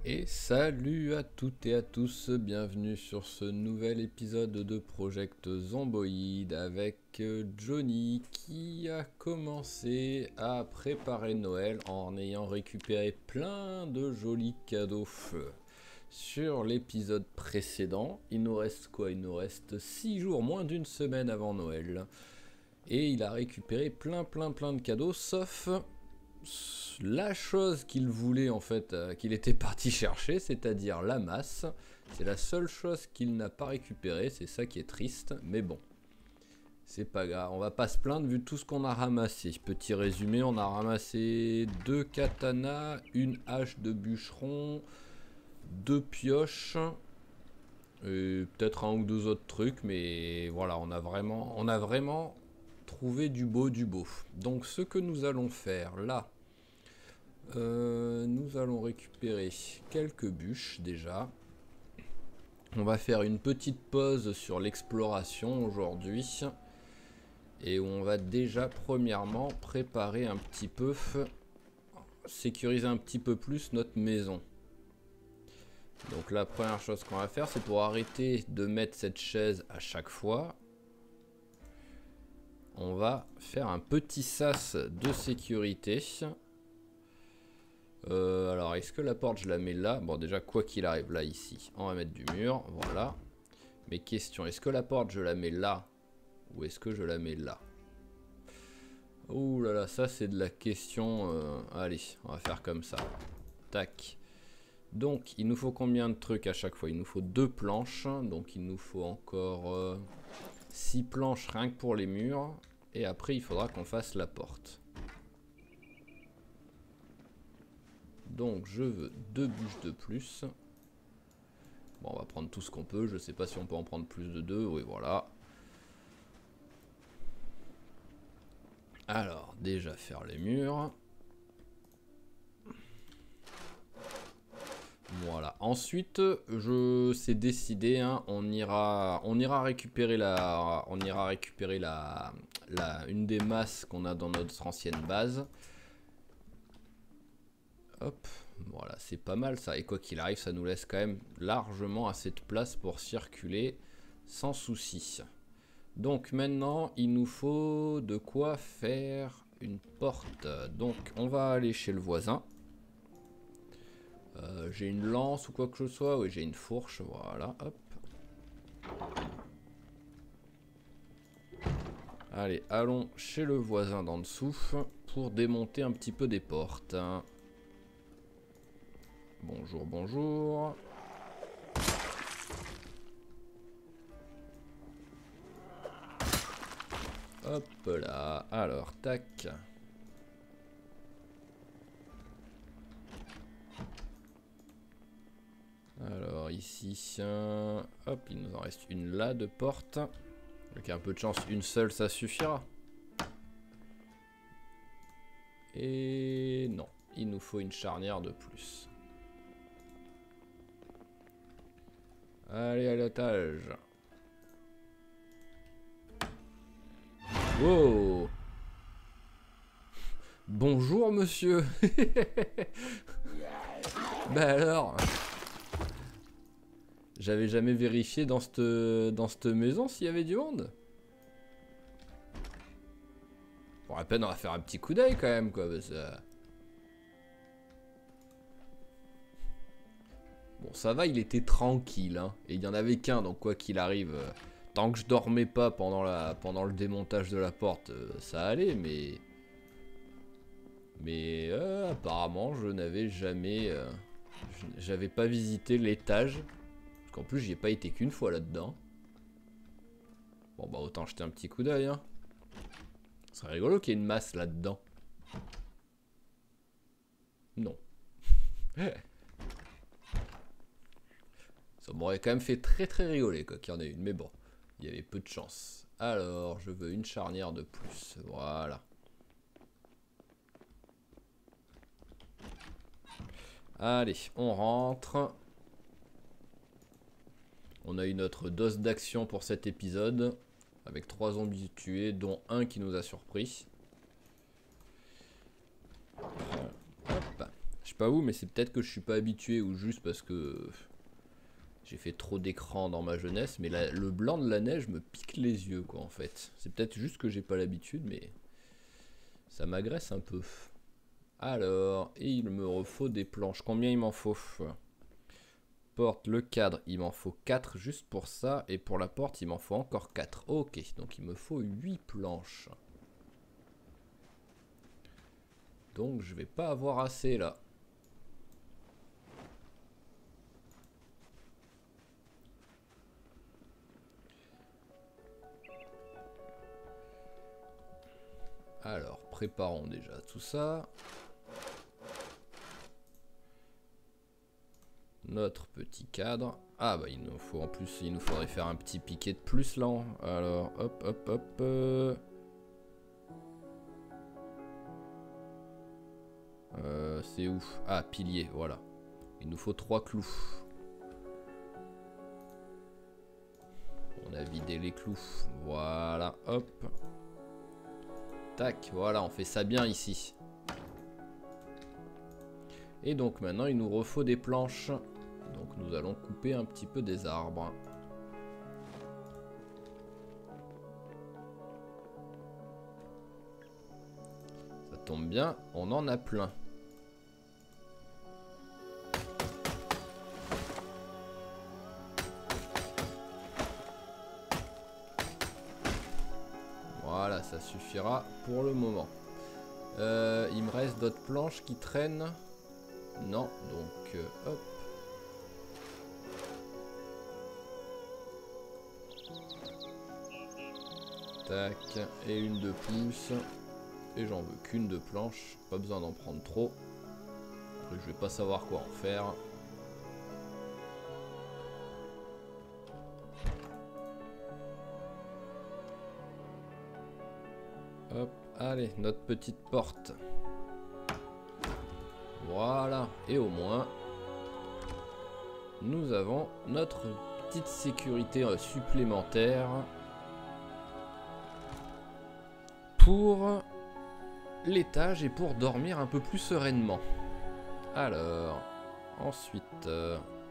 Et salut à toutes et à tous, bienvenue sur ce nouvel épisode de Project Zomboid avec Johnny qui a commencé à préparer Noël en ayant récupéré plein de jolis cadeaux. Sur l'épisode précédent, il nous reste quoi? Il nous reste 6 jours, moins d'une semaine avant Noël. Et il a récupéré plein de cadeaux, sauf la chose qu'il voulait en fait, qu'il était parti chercher, c'est-à-dire la masse. C'est la seule chose qu'il n'a pas récupérée, c'est ça qui est triste, mais bon. C'est pas grave, on va pas se plaindre vu tout ce qu'on a ramassé. Petit résumé, on a ramassé 2 katanas, une hache de bûcheron, 2 pioches, et peut-être un ou deux autres trucs, mais voilà, on a vraiment trouvé du beau. Donc ce que nous allons faire là, nous allons récupérer quelques bûches déjà. On va faire une petite pause sur l'exploration aujourd'hui. Et on va déjà premièrement préparer un petit peu, sécuriser un petit peu plus notre maison. Donc la première chose qu'on va faire, c'est pour arrêter de mettre cette chaise à chaque fois. On va faire un petit sas de sécurité. Alors, est-ce que la porte, je la mets là? Bon, déjà, quoi qu'il arrive, là, ici, on va mettre du mur, voilà. Mais question, est-ce que la porte, je la mets là? Ou est-ce que je la mets là? Ouh là là, ça, c'est de la question. Allez, on va faire comme ça. Tac. Donc, il nous faut combien de trucs à chaque fois? Il nous faut 2 planches. Donc, il nous faut encore 6 planches rien que pour les murs. Et après, il faudra qu'on fasse la porte. Donc je veux 2 bûches de plus. Bon, on va prendre tout ce qu'on peut. Je sais pas si on peut en prendre plus de 2. Oui, voilà. Alors, déjà faire les murs. Voilà. Ensuite, c'est décidé. Hein, on ira récupérer une des masses qu'on a dans notre ancienne base. Hop. Voilà, c'est pas mal ça. Et quoi qu'il arrive, ça nous laisse quand même largement assez de place pour circuler sans souci. Donc maintenant, il nous faut de quoi faire une porte. Donc on va aller chez le voisin. J'ai une lance ou quoi que ce soit. Oui, j'ai une fourche. Voilà, hop. Allez, allons chez le voisin d'en dessous pour démonter un petit peu des portes. Bonjour, bonjour. Hop là. Alors, tac. Alors, ici, hop, il nous en reste une là de porte. Avec un peu de chance, une seule, ça suffira. Et non, il nous faut une charnière de plus. Allez, à l'étage. Wow. Bonjour, monsieur. Bah alors, j'avais jamais vérifié dans cette maison s'il y avait du monde. Pour la peine, on va faire un petit coup d'œil quand même, quoi. Parce que... Bon, ça va, il était tranquille, hein. Et il y en avait qu'un, donc quoi qu'il arrive, tant que je dormais pas pendant le démontage de la porte, ça allait, mais... Mais apparemment, je n'avais jamais... j'avais pas visité l'étage. Parce qu'en plus, j'y ai pas été qu'une fois là-dedans. Bon, bah autant jeter un petit coup d'œil, hein. Ce serait rigolo qu'il y ait une masse là-dedans. Non. Ça m'aurait quand même fait très rigoler quoi qu'il y en ait une. Mais bon, il y avait peu de chance. Alors, je veux une charnière de plus. Voilà. Allez, on rentre. On a eu notre dose d'action pour cet épisode. Avec 3 zombies tués, dont un qui nous a surpris. Hop. sais pas où, mais c'est peut-être que je suis pas habitué ou juste parce que j'ai fait trop d'écran dans ma jeunesse. Mais le blanc de la neige me pique les yeux, quoi, en fait. C'est peut-être juste que j'ai pas l'habitude, mais ça m'agresse un peu. Alors, et il me refaut des planches. Combien il m'en faut? Porte, le cadre, il m'en faut 4 juste pour ça. Et pour la porte, il m'en faut encore 4. Ok, donc il me faut 8 planches. Donc je vais pas avoir assez là. Alors, préparons déjà tout ça. Notre petit cadre. Ah bah il nous faut en plus, il nous faudrait faire un petit piquet de plus là. Alors, hop, hop, hop. C'est où? Ah, pilier, voilà. Il nous faut 3 clous. On a vidé les clous. Voilà, hop. Tac, voilà, on fait ça bien ici. Et donc maintenant, il nous refaut des planches. Donc nous allons couper un petit peu des arbres. Ça tombe bien, on en a plein. Voilà, ça suffira pour le moment. Il me reste d'autres planches qui traînent. Non, donc hop. Tac, et une de plus. Et j'en veux qu'une de planche. Pas besoin d'en prendre trop. Après, je vais pas savoir quoi en faire. Hop, allez, notre petite porte. Voilà, et au moins, nous avons notre petite sécurité supplémentaire pour l'étage et pour dormir un peu plus sereinement. Alors, ensuite,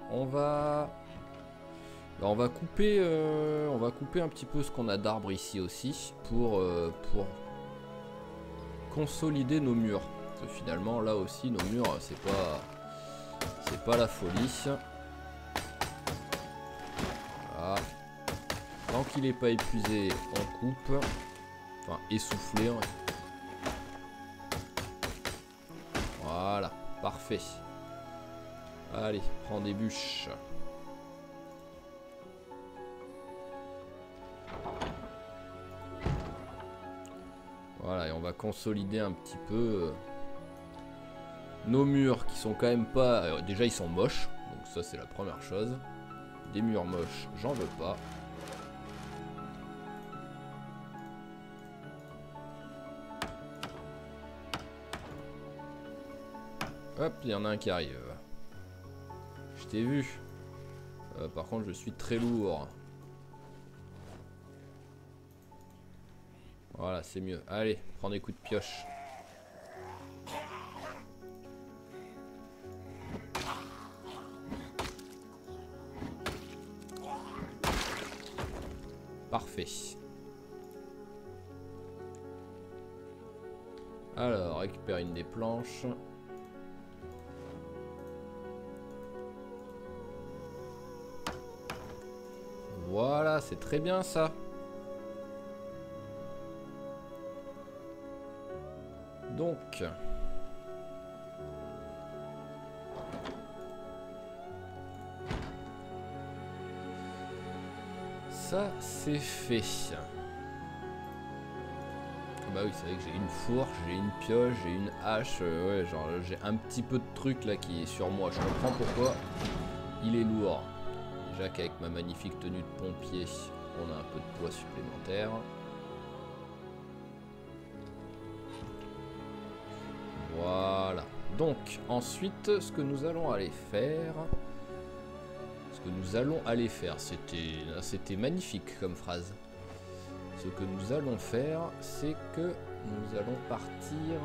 on va couper un petit peu ce qu'on a d'arbres ici aussi pour consolider nos murs. Parce que finalement, là aussi, nos murs, c'est pas la folie. Voilà. Tant qu'il n'est pas épuisé, on coupe. Enfin, essoufflé. Hein. Voilà, parfait. Allez, prends des bûches. Voilà, et on va consolider un petit peu nos murs qui sont quand même pas... déjà, ils sont moches. Donc ça, c'est la première chose. Des murs moches, j'en veux pas. Hop, il y en a un qui arrive. Je t'ai vu. Par contre, je suis très lourd. Voilà, c'est mieux. Allez, prends des coups de pioche. Parfait. Alors, récupère une des planches. Voilà, c'est très bien ça. Donc, ça c'est fait. Bah oui, c'est vrai que j'ai une fourche, j'ai une pioche, j'ai une hache. Ouais, genre j'ai un petit peu de truc là qui est sur moi. Je comprends pourquoi il est lourd. Déjà qu'avec ma magnifique tenue de pompier, on a un peu de poids supplémentaire. Voilà. Donc, ensuite, ce que nous allons aller faire... C'était magnifique comme phrase. Ce que nous allons faire, c'est que nous allons partir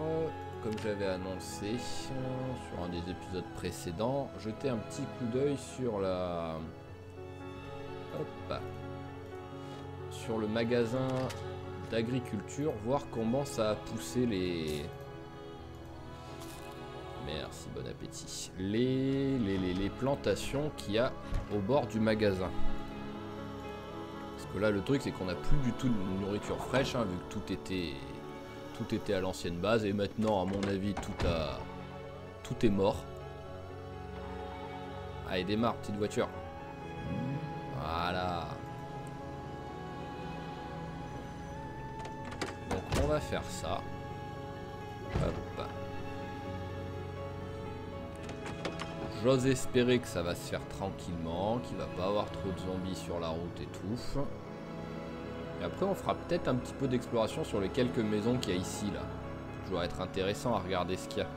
comme j'avais annoncé sur un des épisodes précédents, jeter un petit coup d'œil sur la... Hop, sur le magasin d'agriculture, voir comment ça a poussé les... Merci, bon appétit. Les plantations qu'il y a au bord du magasin. Parce que là, le truc, c'est qu'on n'a plus du tout de nourriture fraîche, hein, vu que tout était à l'ancienne base. Et maintenant, à mon avis, tout est mort. Allez, démarre, petite voiture. Voilà. Donc, on va faire ça. Hop. J'ose espérer que ça va se faire tranquillement, qu'il va pas avoir trop de zombies sur la route et tout. Et après on fera peut-être un petit peu d'exploration sur les quelques maisons qu'il y a ici là. Toujours être intéressant à regarder ce qu'il y a.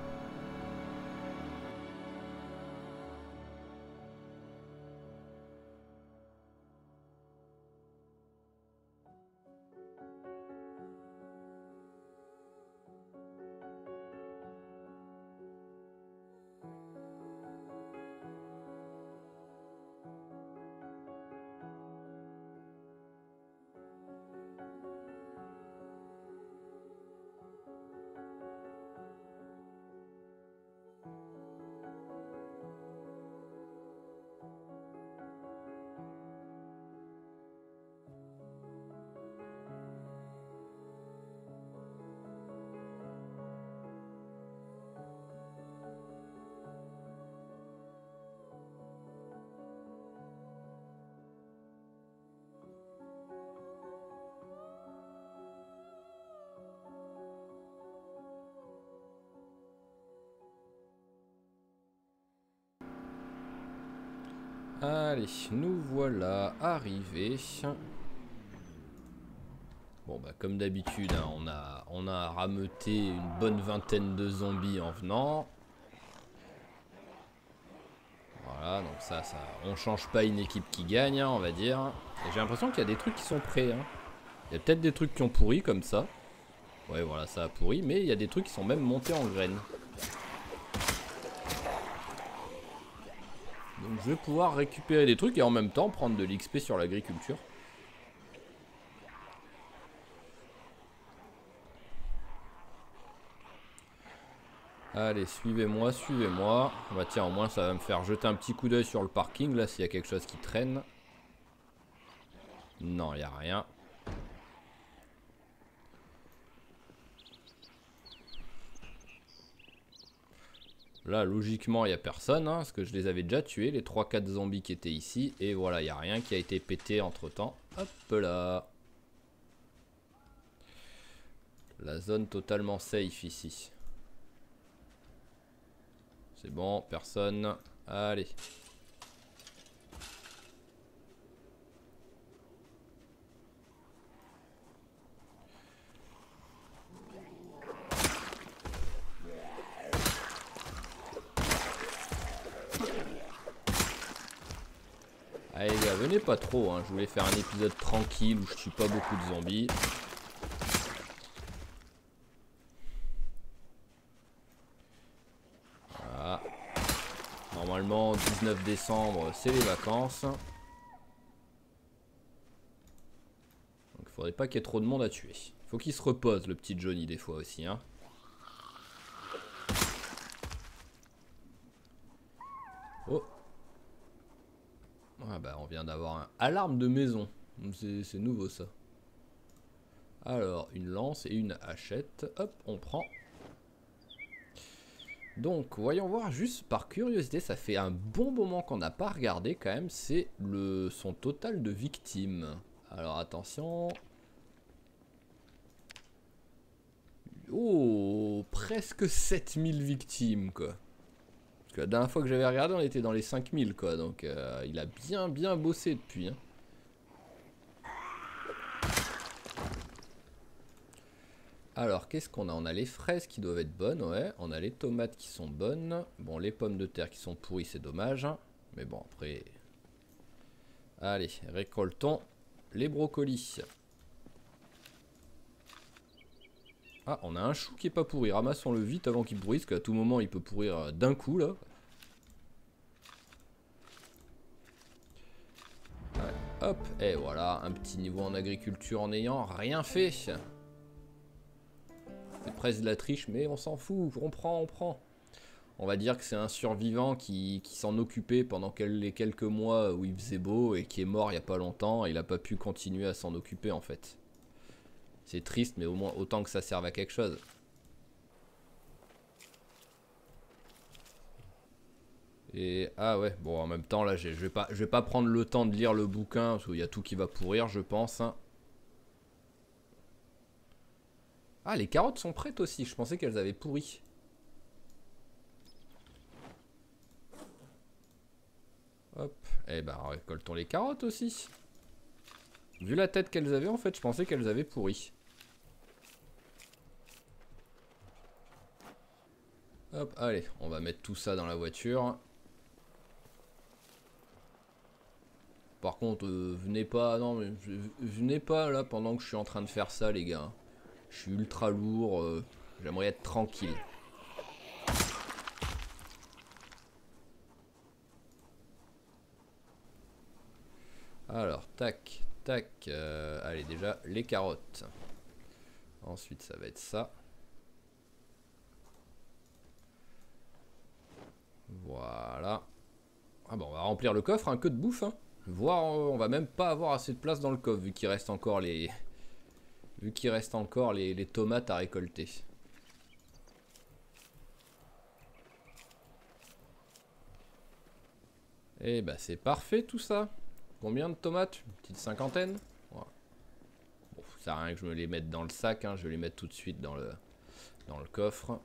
Allez, nous voilà arrivés. Bon bah comme d'habitude, hein, on a rameuté une bonne vingtaine de zombies en venant. Voilà, donc ça on change pas une équipe qui gagne, hein, on va dire. Et j'ai l'impression qu'il y a des trucs qui sont prêts. Hein. Il y a peut-être des trucs qui ont pourri comme ça. Ouais voilà, ça a pourri, mais il y a des trucs qui sont même montés en graines. Donc je vais pouvoir récupérer des trucs et en même temps prendre de l'XP sur l'agriculture. Allez, suivez-moi, suivez-moi. Bah tiens, au moins ça va me faire jeter un petit coup d'œil sur le parking, là, s'il y a quelque chose qui traîne. Non, il n'y a rien. Là, logiquement, il n'y a personne, hein, parce que je les avais déjà tués, les 3-4 zombies qui étaient ici. Et voilà, il n'y a rien qui a été pété entre-temps. Hop là. La zone totalement safe ici. C'est bon, personne. Allez. Allez les gars, venez pas trop, hein. Je voulais faire un épisode tranquille où je tue pas beaucoup de zombies. Voilà. Normalement, 19 décembre, c'est les vacances. Donc il faudrait pas qu'il y ait trop de monde à tuer. Faut qu'il se repose, le petit Johnny, des fois aussi, hein. Oh. Ah bah on vient d'avoir un alarme de maison. C'est nouveau ça. Alors, une lance et une hachette. Hop, on prend. Donc, voyons voir juste par curiosité, ça fait un bon moment qu'on n'a pas regardé quand même, c'est son total de victimes. Alors attention. Oh, presque 7000 victimes quoi. Parce que la dernière fois que j'avais regardé, on était dans les 5000 quoi, donc il a bien bossé depuis. Hein. Alors, qu'est-ce qu'on a? On a les fraises qui doivent être bonnes, ouais. On a les tomates qui sont bonnes. Bon, les pommes de terre qui sont pourries, c'est dommage. Mais bon, après... Allez, récoltons les brocolis. Ah, on a un chou qui est pas pourri. Ramassons-le vite avant qu'il pourrisse, parce qu'à tout moment, il peut pourrir d'un coup, là. Ouais, hop, et voilà, un petit niveau en agriculture en n'ayant rien fait. C'est presque de la triche, mais on s'en fout, on prend, on prend. On va dire que c'est un survivant qui s'en occupait pendant les quelques mois où il faisait beau et qui est mort il y a pas longtemps. Et il a pas pu continuer à s'en occuper en fait. C'est triste, mais au moins autant que ça serve à quelque chose. Et ah ouais, bon en même temps là je vais pas prendre le temps de lire le bouquin parce qu'il y a tout qui va pourrir je pense. Hein. Ah les carottes sont prêtes aussi, je pensais qu'elles avaient pourri. Hop, et ben récoltons les carottes aussi. Vu la tête qu'elles avaient en fait, je pensais qu'elles avaient pourri. Hop, allez, on va mettre tout ça dans la voiture. Par contre, venez pas, non mais venez pas là pendant que je suis en train de faire ça les gars. Je suis ultra lourd, j'aimerais être tranquille. Alors, tac, tac, allez déjà les carottes. Ensuite ça va être ça. Voilà. Ah bon, on va remplir le coffre, un que de bouffe hein. Voire on va même pas avoir assez de place dans le coffre vu qu'il reste encore les... Vu qu'il reste encore les tomates à récolter. Et bah c'est parfait tout ça. Combien de tomates? Une petite cinquantaine. Voilà. Bon, ça sert à rien que je me les mette dans le sac, hein. Je vais les mettre tout de suite dans le coffre.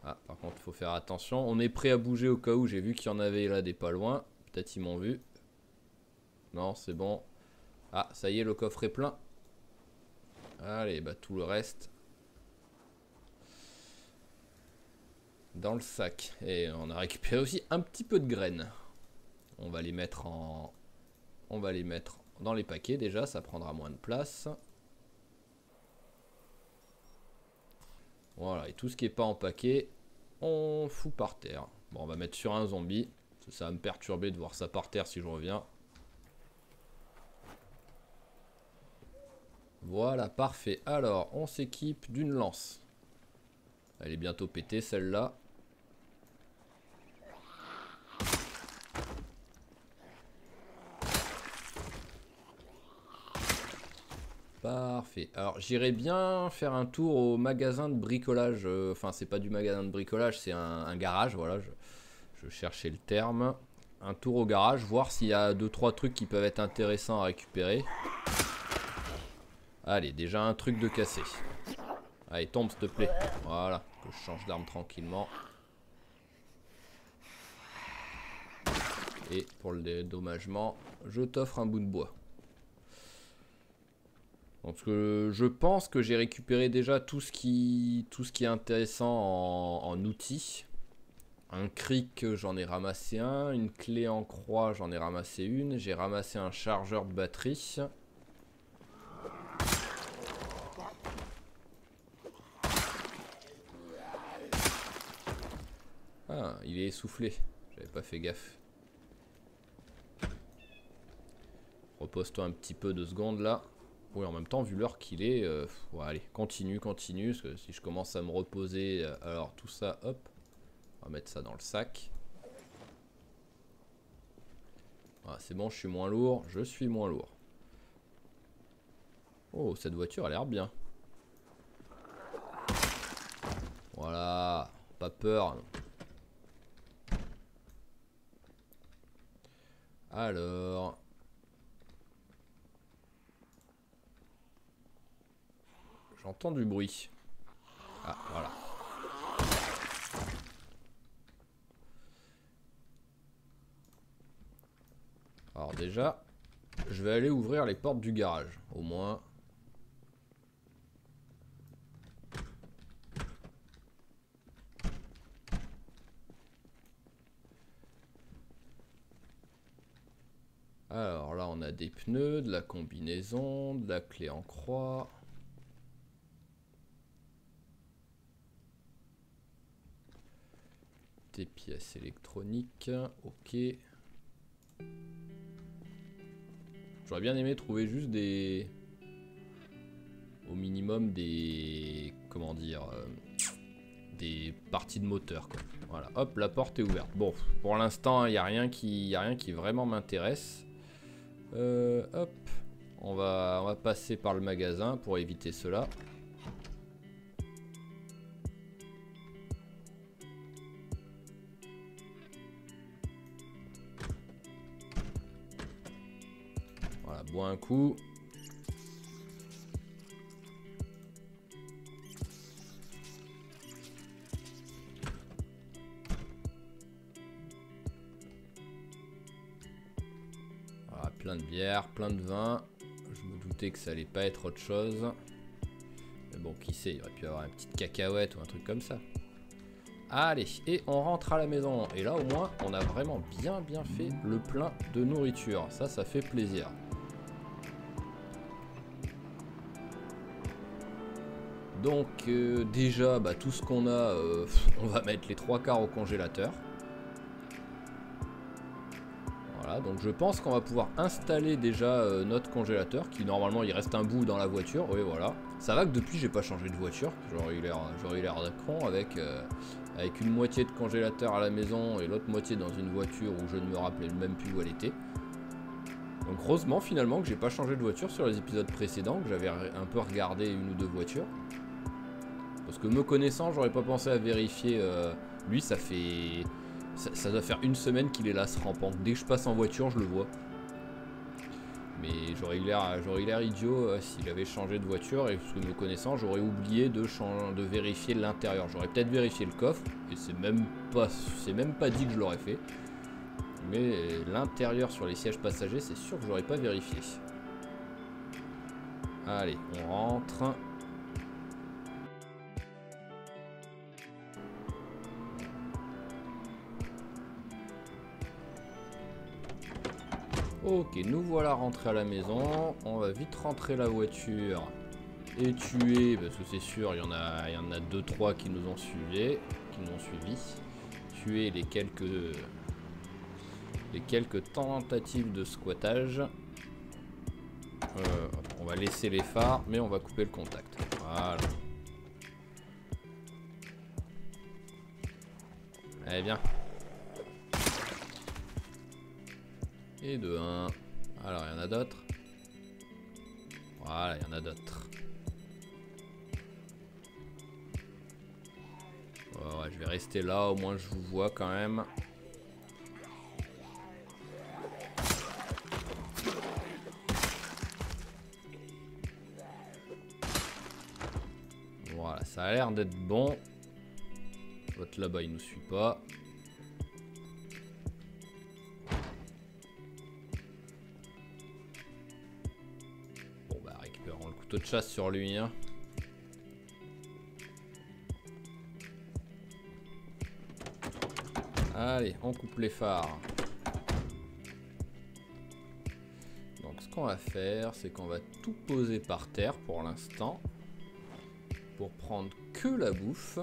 Ah, par contre, il faut faire attention. On est prêt à bouger au cas où. J'ai vu qu'il y en avait là des pas loin. Peut-être ils m'ont vu. Non, c'est bon. Ah, ça y est, le coffre est plein. Allez, bah tout le reste dans le sac. Et on a récupéré aussi un petit peu de graines. On va les mettre en... On va les mettre dans les paquets déjà, ça prendra moins de place. Voilà, et tout ce qui n'est pas en paquet, on fout par terre. Bon, on va mettre sur un zombie. Ça va me perturber de voir ça par terre si je reviens. Voilà, parfait. Alors, on s'équipe d'une lance. Elle est bientôt pétée, celle-là. Parfait. Alors, j'irai bien faire un tour au magasin de bricolage. Enfin, c'est pas du magasin de bricolage, c'est un garage. Voilà, je cherchais le terme. Un tour au garage, voir s'il y a 2-3 trucs qui peuvent être intéressants à récupérer. Allez, déjà un truc de cassé. Allez, tombe s'il te plaît. Voilà, que je change d'arme tranquillement. Et pour le dédommagement, je t'offre un bout de bois. Donc je pense que j'ai récupéré déjà tout ce qui est intéressant en outils. Un cric, j'en ai ramassé un. Une clé en croix, j'en ai ramassé une. J'ai ramassé un chargeur de batterie. Ah, il est essoufflé. J'avais pas fait gaffe. Repose-toi un petit peu 2 secondes là. Oui, en même temps, vu l'heure qu'il est, ouais, allez, continue, continue. Parce que si je commence à me reposer, alors tout ça, hop, on va mettre ça dans le sac. Voilà, c'est bon, je suis moins lourd, je suis moins lourd. Oh, cette voiture a l'air bien. Voilà, pas peur. Alors... J'entends du bruit. Ah, voilà. Alors déjà, je vais aller ouvrir les portes du garage, au moins. Alors là, on a des pneus, de la combinaison, de la clé en croix. des pièces électroniques. Ok. J'aurais bien aimé trouver juste des... Au minimum des... Comment dire des parties de moteur, quoi. Voilà, hop, la porte est ouverte. Bon, pour l'instant, il n'y a rien qui vraiment m'intéresse. Hop, on va passer par le magasin pour éviter cela. Voilà, bois un coup. Voilà, plein de bière, plein de vin. Je me doutais que ça allait pas être autre chose. Mais bon, qui sait, il aurait pu y avoir une petite cacahuète ou un truc comme ça. Allez, et on rentre à la maison. Et là, au moins, on a vraiment bien fait le plein de nourriture. Ça fait plaisir. Donc, déjà, bah, tout ce qu'on a, on va mettre les 3/4 au congélateur. Voilà, donc je pense qu'on va pouvoir installer déjà notre congélateur, qui normalement, il reste un bout dans la voiture. Oui, voilà. Ça va que depuis, j'ai pas changé de voiture. J'aurais eu l'air d'un con avec une moitié de congélateur à la maison et l'autre moitié dans une voiture où je ne me rappelais même plus où elle était. Donc heureusement finalement que j'ai pas changé de voiture sur les épisodes précédents, que j'avais un peu regardé une ou deux voitures. Parce que me connaissant, j'aurais pas pensé à vérifier. Lui, ça doit faire une semaine qu'il est là ce rampant. Dès que je passe en voiture, je le vois. Mais j'aurais eu l'air idiot s'il avait changé de voiture. Et parce que me connaissant, j'aurais oublié de vérifier l'intérieur. J'aurais peut-être vérifié le coffre. Et c'est même pas dit que je l'aurais fait. Mais l'intérieur sur les sièges passagers, c'est sûr que j'aurais pas vérifié. Allez, on rentre. Ok, nous voilà rentrés à la maison. On va vite rentrer la voiture et tuer, parce que c'est sûr, il y en a 2-3 qui nous ont suivis. Tuer les quelques tentatives de squattage. On va laisser les phares, mais on va couper le contact. Voilà. Allez, viens. Et de 1. Alors, il y en a d'autres. Voilà, il y en a d'autres. Ouais, je vais rester là, au moins je vous vois quand même. Voilà, ça a l'air d'être bon. L'autre là-bas, il nous suit pas. Bon, bah, récupérons le couteau de chasse sur lui, hein. Allez, on coupe les phares. Donc ce qu'on va faire, c'est qu'on va tout poser par terre pour l'instant. Pour prendre que la bouffe.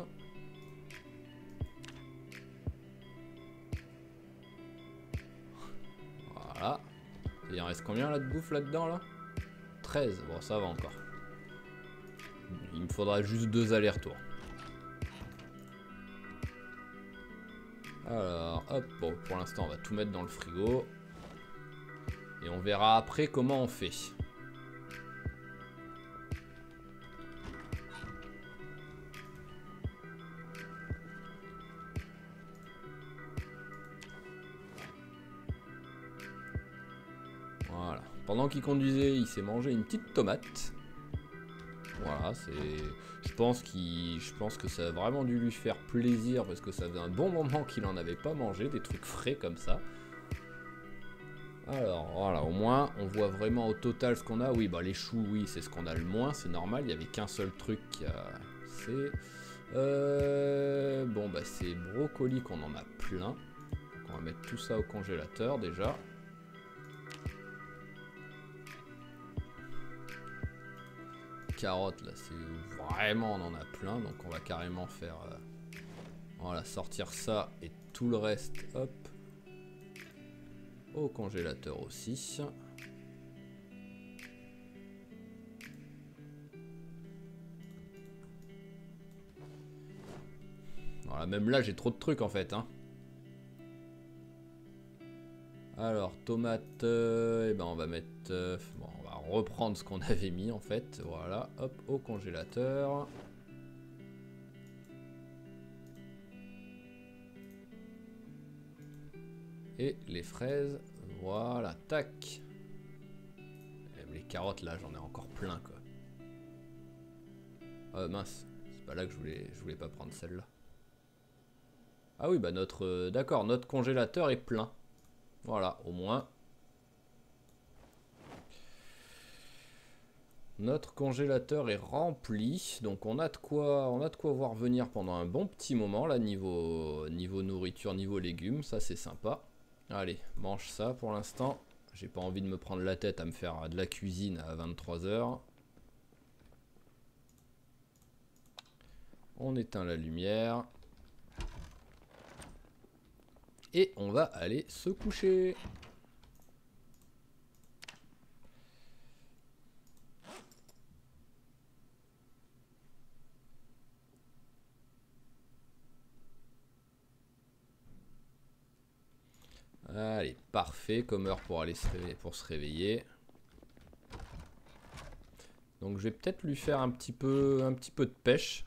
Voilà. Il en reste combien là de bouffe là-dedans là? 13, bon ça va encore. Il me faudra juste 2 allers-retours. Alors, hop, bon, pour l'instant, on va tout mettre dans le frigo. Et on verra après comment on fait. Voilà. Pendant qu'il conduisait, il s'est mangé une petite tomate. Voilà, c'est... Je pense que ça a vraiment dû lui faire plaisir parce que ça faisait un bon moment qu'il en avait pas mangé, des trucs frais comme ça. Alors, voilà, au moins, on voit vraiment au total ce qu'on a. Oui, bah les choux, oui, c'est ce qu'on a le moins, c'est normal. Il n'y avait qu'un seul truc qui a... C'est... Bon, bah c'est brocoli qu'on en a plein. Donc, on va mettre tout ça au congélateur déjà. Carottes, là, c'est vraiment, on en a plein. Donc, on va carrément faire... voilà, sortir ça et tout le reste, hop, au congélateur aussi. Voilà, même là j'ai trop de trucs en fait, hein. Alors tomates, eh ben on va mettre, bon, on va reprendre ce qu'on avait mis en fait, voilà, hop, au congélateur. Et les fraises, voilà, tac. Et les carottes là, j'en ai encore plein quoi. Mince, c'est pas là que je voulais pas prendre celle-là. Ah oui, bah notre, d'accord, notre congélateur est plein. Voilà, au moins. Notre congélateur est rempli, donc on a de quoi voir venir pendant un bon petit moment là, niveau nourriture, niveau légumes, ça c'est sympa. Allez, mange ça pour l'instant. J'ai pas envie de me prendre la tête à me faire de la cuisine à 23 h. On éteint la lumière. Et on va aller se coucher. Allez, parfait comme heure pour aller se réveiller. Donc je vais peut-être lui faire un petit peu de pêche.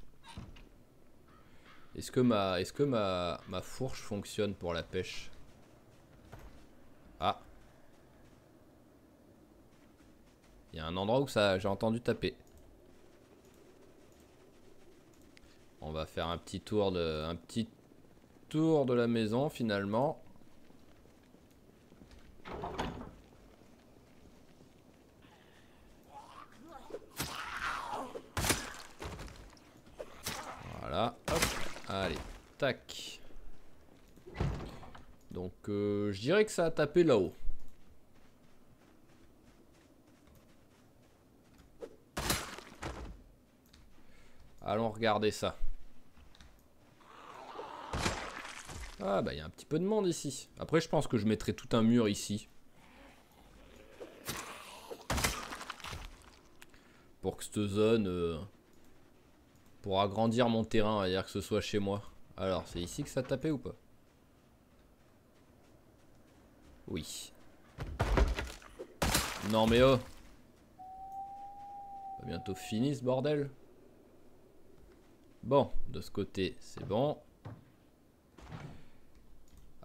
Est-ce que ma fourche fonctionne pour la pêche? Ah. Il y a un endroit où j'ai entendu taper. On va faire un petit tour de la maison finalement. Voilà, hop, allez, tac. Donc je dirais que ça a tapé là-haut. Allons regarder ça. Ah bah il y a un petit peu de monde ici. Après je pense que je mettrai tout un mur ici. Pour que cette zone... pour agrandir mon terrain, à dire que ce soit chez moi. Alors c'est ici que ça tapait ou pas? Oui. Non mais oh. Pas bientôt fini ce bordel. Bon, de ce côté c'est bon.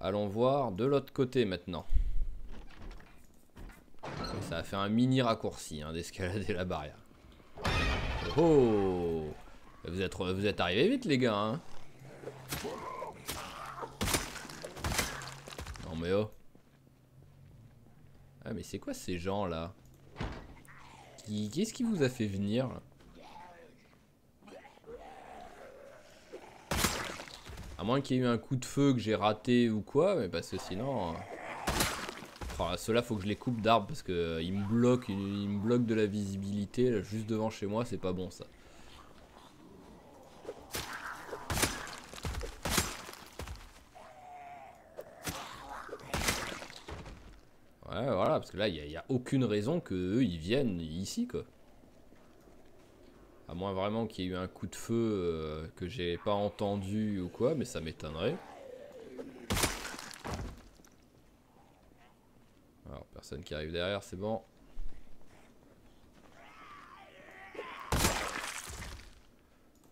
Allons voir de l'autre côté maintenant. Ça a fait un mini raccourci hein, d'escalader la barrière. Oh, vous êtes arrivés vite les gars hein. Non mais oh. Ah mais c'est quoi ces gens là? Qu'est-ce qui vous a fait venir là? À moins qu'il y ait eu un coup de feu que j'ai raté ou quoi, mais parce que sinon... Enfin, ceux-là faut que je les coupe d'arbres parce que ils me bloquent de la visibilité là, juste devant chez moi, c'est pas bon ça. Ouais voilà, parce que là il y a aucune raison que eux ils viennent ici quoi. À moins vraiment qu'il y ait eu un coup de feu que j'ai pas entendu ou quoi, mais ça m'étonnerait. Alors personne qui arrive derrière, c'est bon.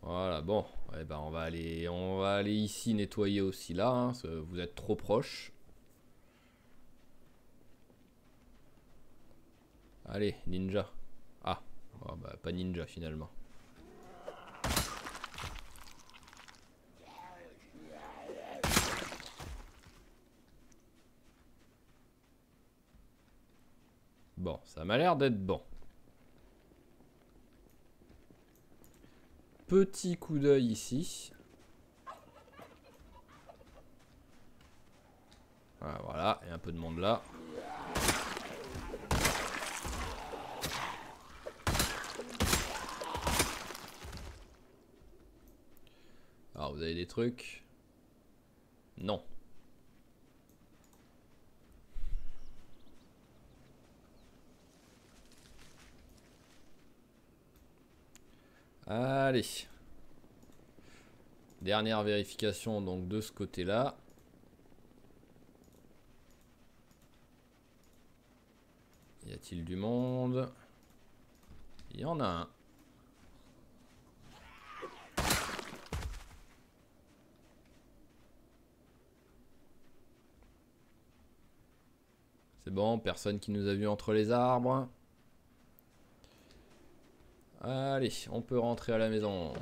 Voilà, bon, ouais, bah on va aller ici nettoyer aussi là, hein, parce que vous êtes trop proches. Allez, ninja. Ah, oh, bah pas ninja finalement. Bon, ça m'a l'air d'être bon. Petit coup d'œil ici. Ah, voilà, il y a un peu de monde là. Alors, vous avez des trucs? Non. Allez. Dernière vérification donc de ce côté-là. Y a-t-il du monde? Il y en a un. C'est bon, personne qui nous a vu entre les arbres. Allez, on peut rentrer à la maison.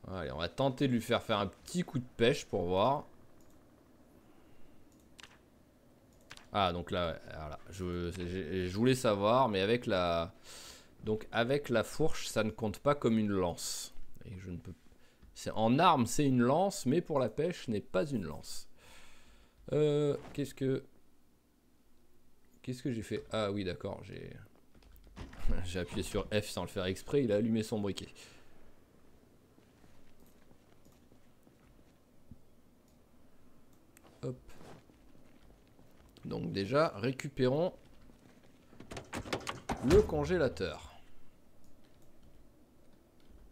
Allez, on va tenter de lui faire un petit coup de pêche pour voir. Ah, donc là, ouais, voilà. Je voulais savoir, mais avec la... Donc avec la fourche, ça ne compte pas comme une lance. Et je ne peux... En arme, c'est une lance, mais pour la pêche, ce n'est pas une lance. Qu'est-ce que j'ai fait? Ah oui, d'accord, j'ai... J'ai appuyé sur F sans le faire exprès, il a allumé son briquet. Hop. Donc déjà, récupérons le congélateur.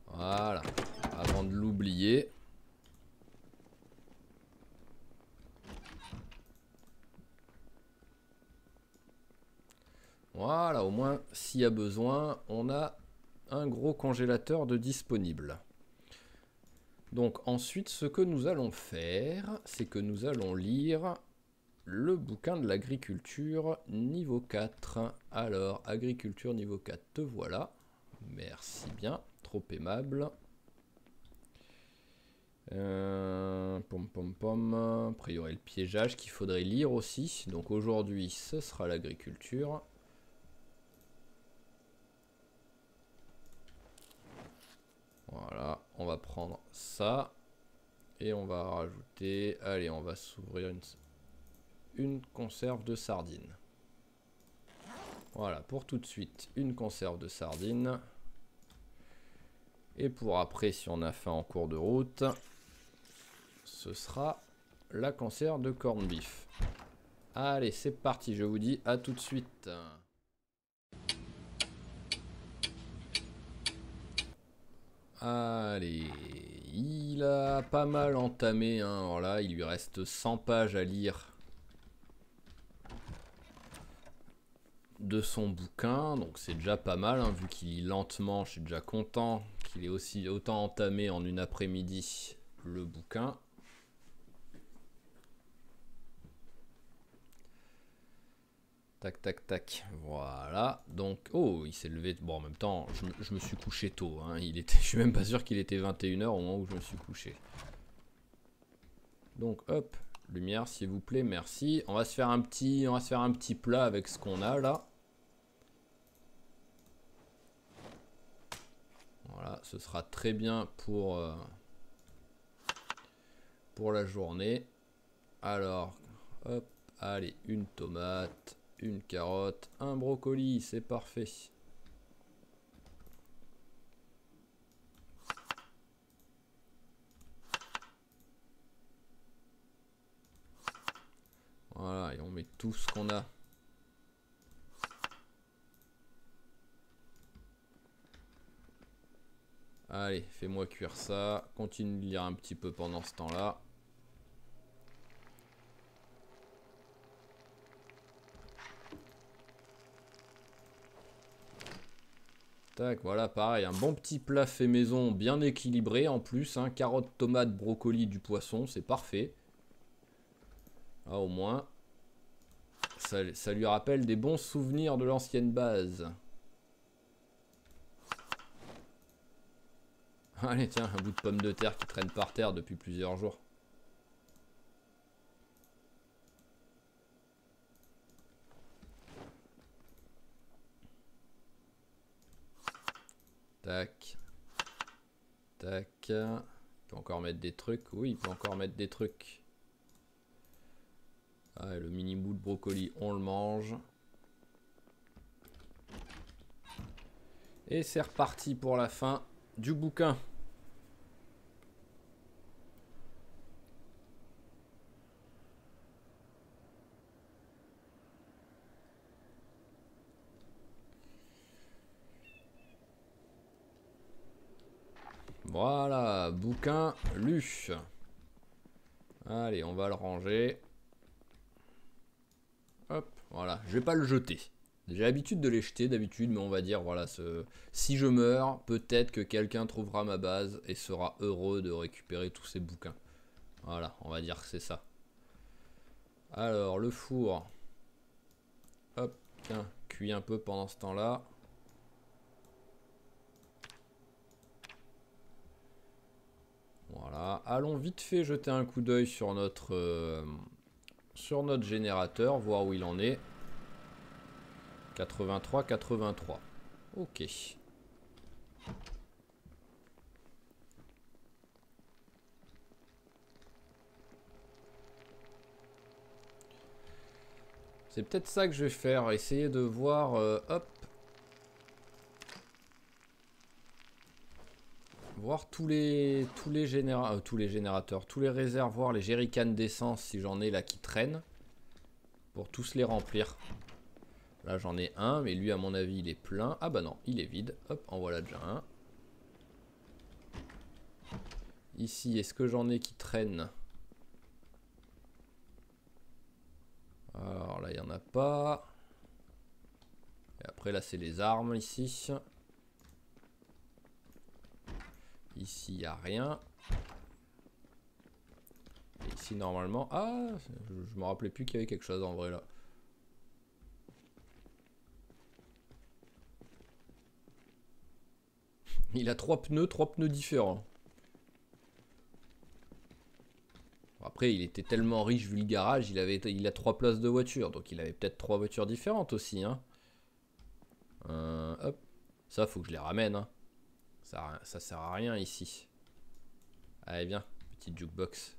Voilà, avant de l'oublier. Voilà, au moins, s'il y a besoin, on a un gros congélateur de disponible. Donc ensuite, ce que nous allons faire, c'est que nous allons lire le bouquin de l'agriculture niveau 4. Alors, agriculture niveau 4, te voilà. Merci bien, trop aimable. Pom pom pom. Après, il y aurait le piégeage qu'il faudrait lire aussi. Donc aujourd'hui, ce sera l'agriculture. Voilà, on va prendre ça. Et on va rajouter... Allez, on va s'ouvrir une conserve de sardines. Voilà, pour tout de suite, une conserve de sardines. Et pour après, si on a faim en cours de route, ce sera la conserve de corned beef. Allez, c'est parti, je vous dis à tout de suite. Allez, il a pas mal entamé, hein. Alors là, il lui reste 100 pages à lire de son bouquin, donc c'est déjà pas mal, hein, vu qu'il lit lentement. Je suis déjà content qu'il ait aussi autant entamé en une après-midi le bouquin. Tac, tac, tac. Voilà. Donc, oh, il s'est levé. Bon, en même temps, je me suis couché tôt, hein. Je suis même pas sûr qu'il était 21 h au moment où je me suis couché. Donc, hop, lumière, s'il vous plaît, merci. On va se faire un petit plat avec ce qu'on a là. Voilà, ce sera très bien pour la journée. Alors, hop, allez, une tomate, une carotte, un brocoli, c'est parfait. Voilà, et on met tout ce qu'on a. Allez, fais-moi cuire ça. Continue de lire un petit peu pendant ce temps-là. Tac, voilà, pareil, un bon petit plat fait maison, bien équilibré en plus, hein, carottes, tomates, brocoli, du poisson, c'est parfait. Ah, au moins, ça lui rappelle des bons souvenirs de l'ancienne base. Allez, tiens, un bout de pomme de terre qui traîne par terre depuis plusieurs jours. Tac. Tac. Il peut encore mettre des trucs. Oui, il peut encore mettre des trucs. Ah, le mini bout de brocoli, on le mange. Et c'est reparti pour la fin du bouquin. Voilà, bouquin lu. Allez, on va le ranger. Hop, voilà. Je vais pas le jeter. J'ai l'habitude de les jeter d'habitude, mais on va dire, voilà, si je meurs, peut-être que quelqu'un trouvera ma base et sera heureux de récupérer tous ces bouquins. Voilà, on va dire que c'est ça. Alors, le four. Hop, tiens, cuit un peu pendant ce temps-là. Voilà, allons vite fait jeter un coup d'œil sur notre générateur, voir où il en est. 83, 83. Ok. C'est peut-être ça que je vais faire, essayer de voir, hop. Voir tous les générateurs, tous les réservoirs, les jerrycans d'essence si j'en ai là qui traînent. Pour tous les remplir. Là j'en ai un, mais lui à mon avis il est plein. Ah bah non, il est vide. Hop, en voilà déjà un. Ici, est-ce que j'en ai qui traînent? Alors là, il n'y en a pas. Et après là, c'est les armes ici. Ici, il n'y a rien. Et ici, normalement... Ah, je me rappelais plus qu'il y avait quelque chose en vrai là. Il a trois pneus différents. Après, il était tellement riche vu le garage, il a 3 places de voiture. Donc il avait peut-être 3 voitures différentes aussi. Hein. Hop. Ça, faut que je les ramène. Hein. Ça sert à rien ici. Allez, viens, petite jukebox.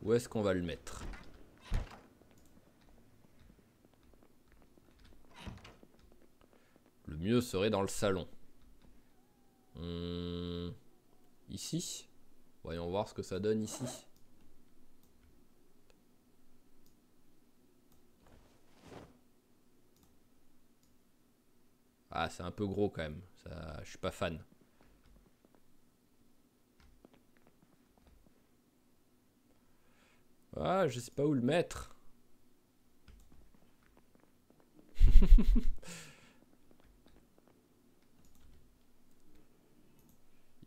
Où est-ce qu'on va le mettre? Le mieux serait dans le salon. Ici? Voyons voir ce que ça donne ici. Ah, c'est un peu gros quand même. Ça, je suis pas fan. Ah, je sais pas où le mettre.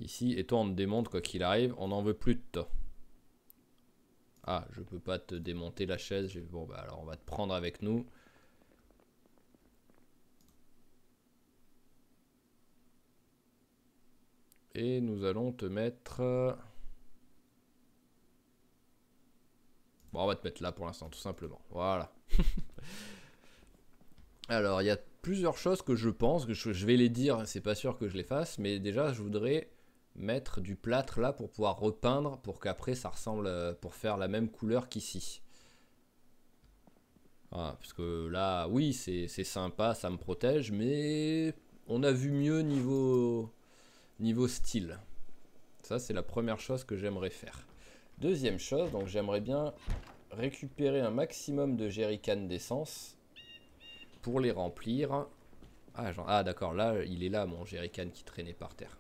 Ici, et toi on te démonte quoi qu'il arrive, on n'en veut plus de toi. Ah, je peux pas te démonter la chaise. Bon bah alors on va te prendre avec nous. Et nous allons te mettre... Bon, on va te mettre là pour l'instant, tout simplement. Voilà. Alors, il y a plusieurs choses que je pense, que je vais les dire, c'est pas sûr que je les fasse, mais déjà, je voudrais mettre du plâtre là pour pouvoir repeindre, pour qu'après ça ressemble, pour faire la même couleur qu'ici. Voilà, parce que là, oui, c'est sympa, ça me protège, mais on a vu mieux niveau style. Ça, c'est la première chose que j'aimerais faire. Deuxième chose, donc j'aimerais bien récupérer un maximum de jerrycans d'essence pour les remplir. Ah d'accord, là, il est là mon jerrycan qui traînait par terre.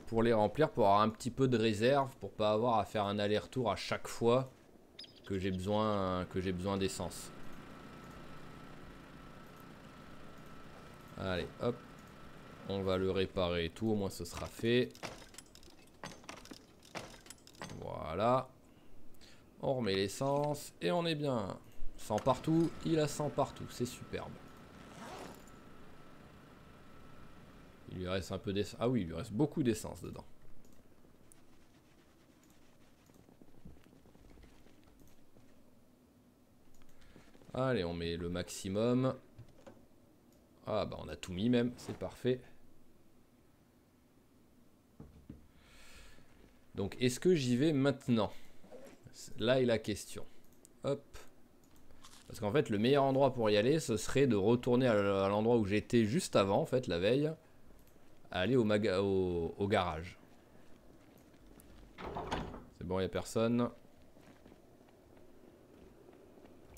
Pour les remplir, pour avoir un petit peu de réserve, pour pas avoir à faire un aller-retour à chaque fois que j'ai besoin d'essence. Allez, hop. On va le réparer et tout, au moins ce sera fait. Voilà. On remet l'essence et on est bien. 100 partout, il a 100 partout, c'est superbe. Il lui reste un peu d'essence. Ah oui, il lui reste beaucoup d'essence dedans. Allez, on met le maximum. Ah bah on a tout mis même, c'est parfait. Donc est-ce que j'y vais maintenant? Là est la question. Hop. Parce qu'en fait le meilleur endroit pour y aller ce serait de retourner à l'endroit où j'étais juste avant en fait la veille. Aller au garage. C'est bon, il n'y a personne.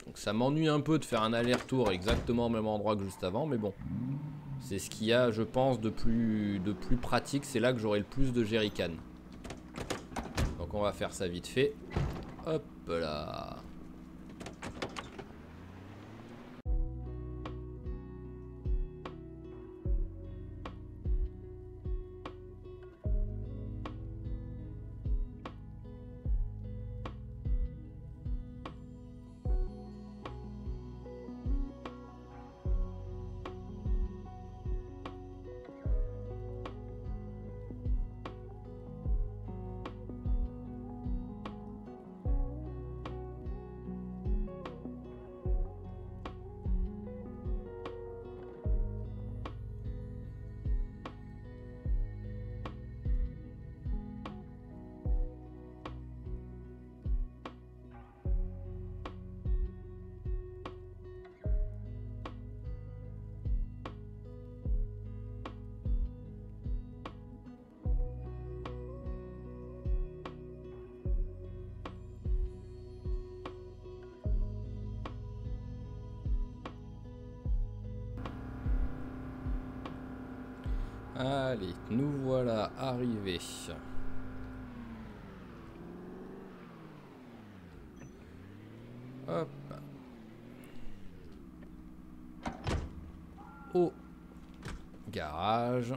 Donc ça m'ennuie un peu de faire un aller-retour exactement au même endroit que juste avant, mais bon. C'est ce qu'il y a, je pense, de plus pratique. C'est là que j'aurai le plus de jerrycan. Donc on va faire ça vite fait. Hop là. Allez, nous voilà arrivés. Hop. Au garage.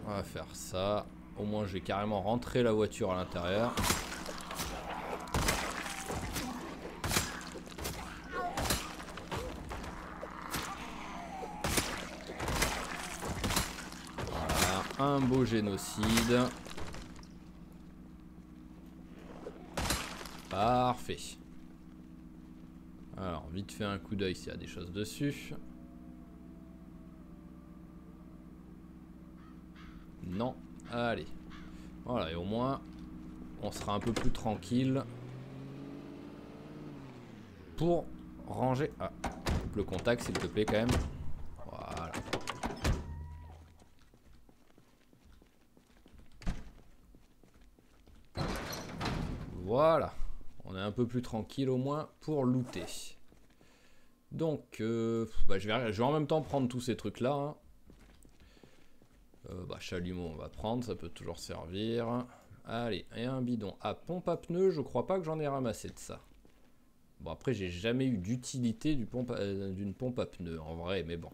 On va faire ça. Au moins, j'ai carrément rentré la voiture à l'intérieur. Un beau génocide. Parfait. Alors, vite fait un coup d'œil s'il y a des choses dessus. Non. Allez. Voilà, et au moins, on sera un peu plus tranquille. Pour ranger... Ah, coupe le contact s'il te plaît quand même. Voilà. Voilà, on est un peu plus tranquille au moins pour looter. Donc, je vais en même temps prendre tous ces trucs là. Hein. Chalumeau on va prendre, ça peut toujours servir. Allez, et un bidon. Ah, pompe à pneus, je crois pas que j'en ai ramassé de ça. Bon, après, j'ai jamais eu d'utilité d'une pompe à pneus en vrai, mais bon.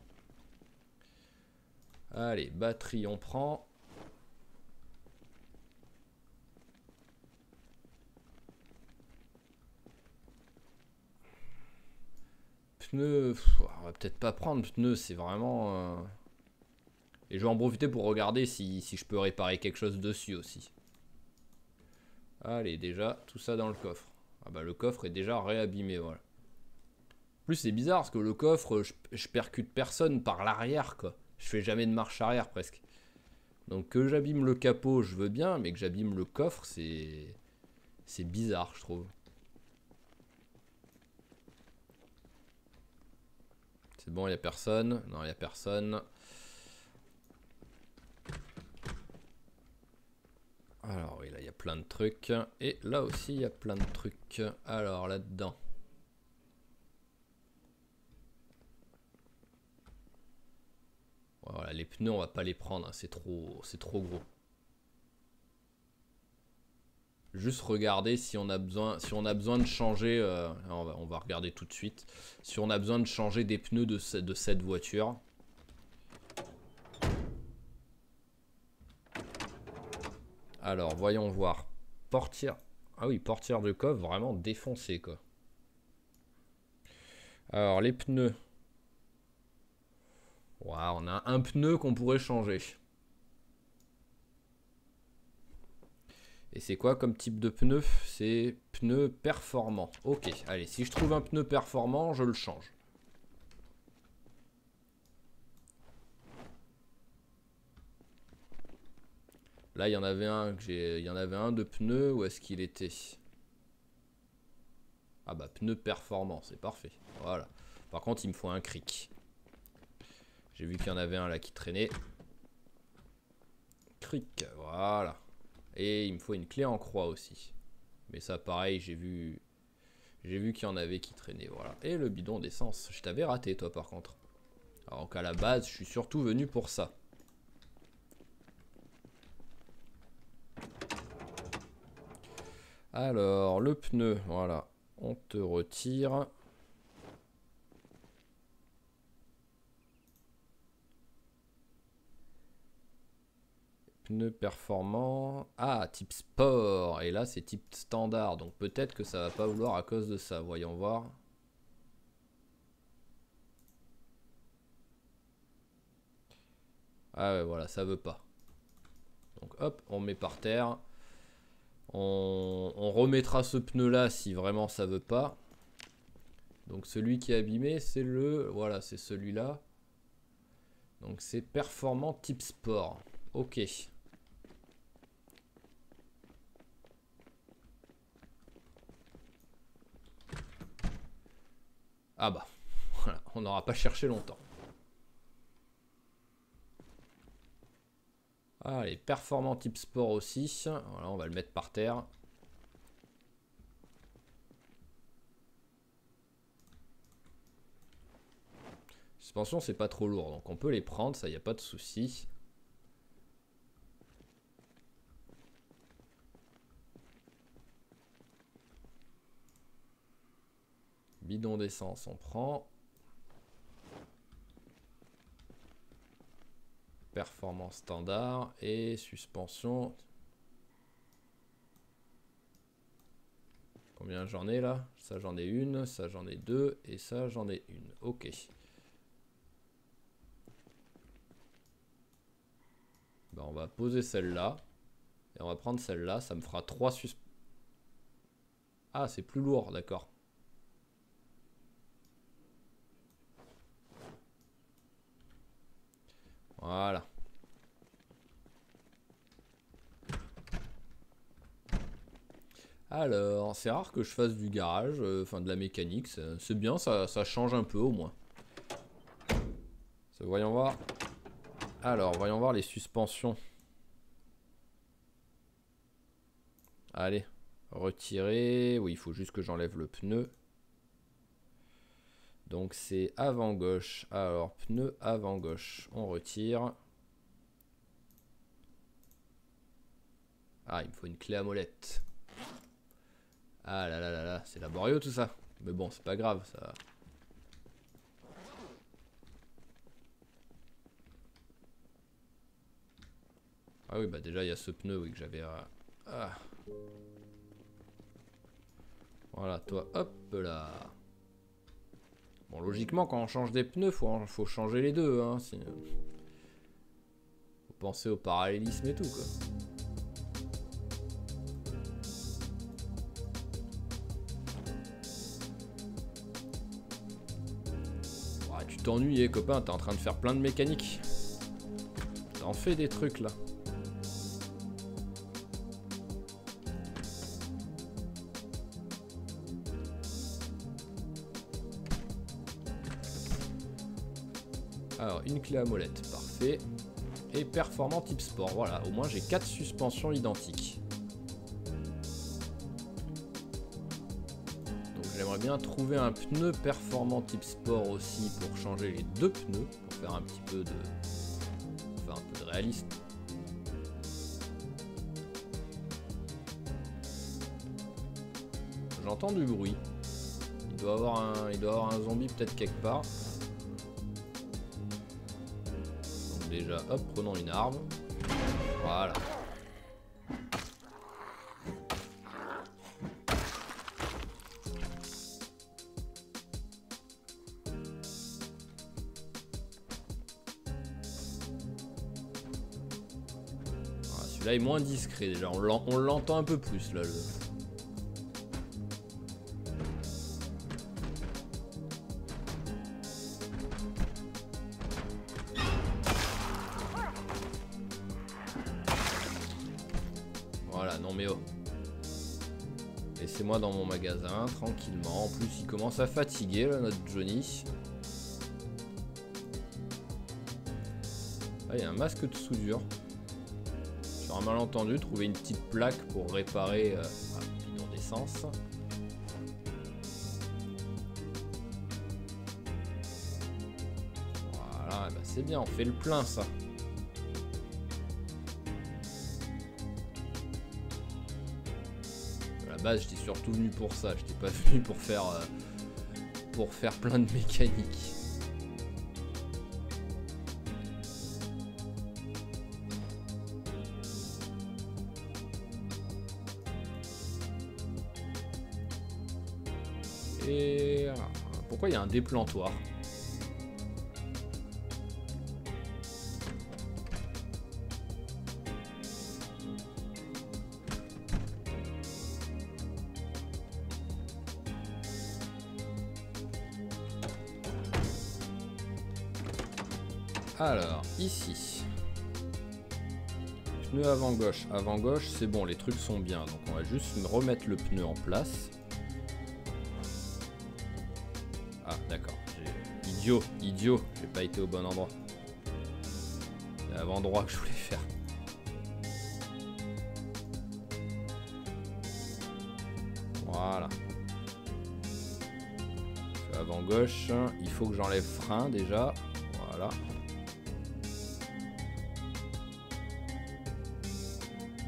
Allez, batterie, on prend. Pneus, on va peut-être pas prendre pneus, c'est vraiment... Et je vais en profiter pour regarder si je peux réparer quelque chose dessus aussi. Allez, déjà, tout ça dans le coffre. Ah bah le coffre est déjà réabîmé, voilà. En plus c'est bizarre parce que le coffre, je percute personne par l'arrière, quoi. Je fais jamais de marche arrière presque. Donc que j'abîme le capot, je veux bien, mais que j'abîme le coffre, c'est bizarre, je trouve. C'est bon, il n'y a personne. Non, il n'y a personne. Alors oui, là il y a plein de trucs. Et là aussi il y a plein de trucs. Alors là-dedans. Voilà, les pneus on va pas les prendre, hein, c'est trop gros. Juste regarder si on a besoin de changer. On va regarder tout de suite. Si on a besoin de changer des pneus de cette voiture. Alors, voyons voir. Portière. Ah oui, portière de coffre, vraiment défoncée, quoi. Alors, les pneus. Waouh, on a un pneu qu'on pourrait changer. Et c'est quoi comme type de pneu? C'est pneu performant. Ok, allez, si je trouve un pneu performant, je le change. Là, il y en avait un de pneu. Où est-ce qu'il était? Ah bah, pneu performant, c'est parfait. Voilà. Par contre, il me faut un cric. J'ai vu qu'il y en avait un là qui traînait. Cric, voilà. Et il me faut une clé en croix aussi. Mais ça, pareil, j'ai vu J'ai vu qu'il y en avait qui traînaient, voilà. Et le bidon d'essence. Je t'avais raté, toi, par contre. Alors qu'à la base, je suis surtout venu pour ça. Alors, le pneu, voilà. On te retire. Pneu performant. Ah, type sport. Et là, c'est type standard. Donc peut-être que ça va pas vouloir à cause de ça. Voyons voir. Ah ouais, voilà, ça veut pas. Donc hop, on met par terre. On remettra ce pneu là si vraiment ça veut pas. Donc celui qui est abîmé, c'est le... Voilà, c'est celui-là. Donc c'est performant type sport. Ok. Ah bah, voilà, on n'aura pas cherché longtemps. Allez, performant type sport aussi. Voilà, on va le mettre par terre. Suspension, c'est pas trop lourd, donc on peut les prendre, ça y a pas de souci. Bidon d'essence, on prend. Performance standard et suspension. Combien j'en ai là? Ça j'en ai une, ça j'en ai deux et ça j'en ai une. Ok. Ben, on va poser celle-là. Et on va prendre celle-là. Ça me fera 3 suspensions. Ah, c'est plus lourd, d'accord. Voilà. Alors, c'est rare que je fasse du garage, enfin de la mécanique. C'est bien, ça change un peu au moins. Voyons voir. Alors, voyons voir les suspensions. Allez, retirer. Oui, il faut juste que j'enlève le pneu. Donc c'est avant gauche. Alors, pneu avant gauche. On retire. Ah, il me faut une clé à molette. Ah là là là là, c'est laborieux tout ça. Mais bon, c'est pas grave, ça. Ah oui, bah déjà, il y a ce pneu oui, que j'avais... Ah. Voilà, toi, hop là. Bon, logiquement, quand on change des pneus, faut changer les deux. Hein, faut penser au parallélisme et tout, quoi. Ouais, tu t'ennuies, copain, t'es en train de faire plein de mécanique. T'en fais des trucs, là. Alors, une clé à molette, parfait. Et performant type sport, voilà, au moins j'ai 4 suspensions identiques. Donc j'aimerais bien trouver un pneu performant type sport aussi pour changer les deux pneus, pour faire un petit peu de... Enfin, un peu de réalisme. J'entends du bruit. Il doit avoir un zombie peut-être quelque part. Déjà, hop, prenons une arme. Voilà. Voilà, celui-là est moins discret déjà. On l'entend un peu plus là. Voilà, non mais oh. Laissez-moi dans mon magasin, tranquillement. En plus, il commence à fatiguer, là, notre Johnny. Ah, il y a un masque de soudure. Sur un malentendu, trouver une petite plaque pour réparer un bidon d'essence. c'est bien, on fait le plein ça. À la base, j'étais surtout venu pour ça. J'étais pas venu pour faire plein de mécaniques. Et pourquoi il y a un déplantoir? Alors, ici. Pneu avant gauche. Avant gauche, c'est bon, les trucs sont bien. Donc on va juste remettre le pneu en place. Ah, d'accord. Idiot. J'ai pas été au bon endroit. C'est avant droit que je voulais faire. Voilà. Avant gauche. Il faut que j'enlève frein déjà. Voilà.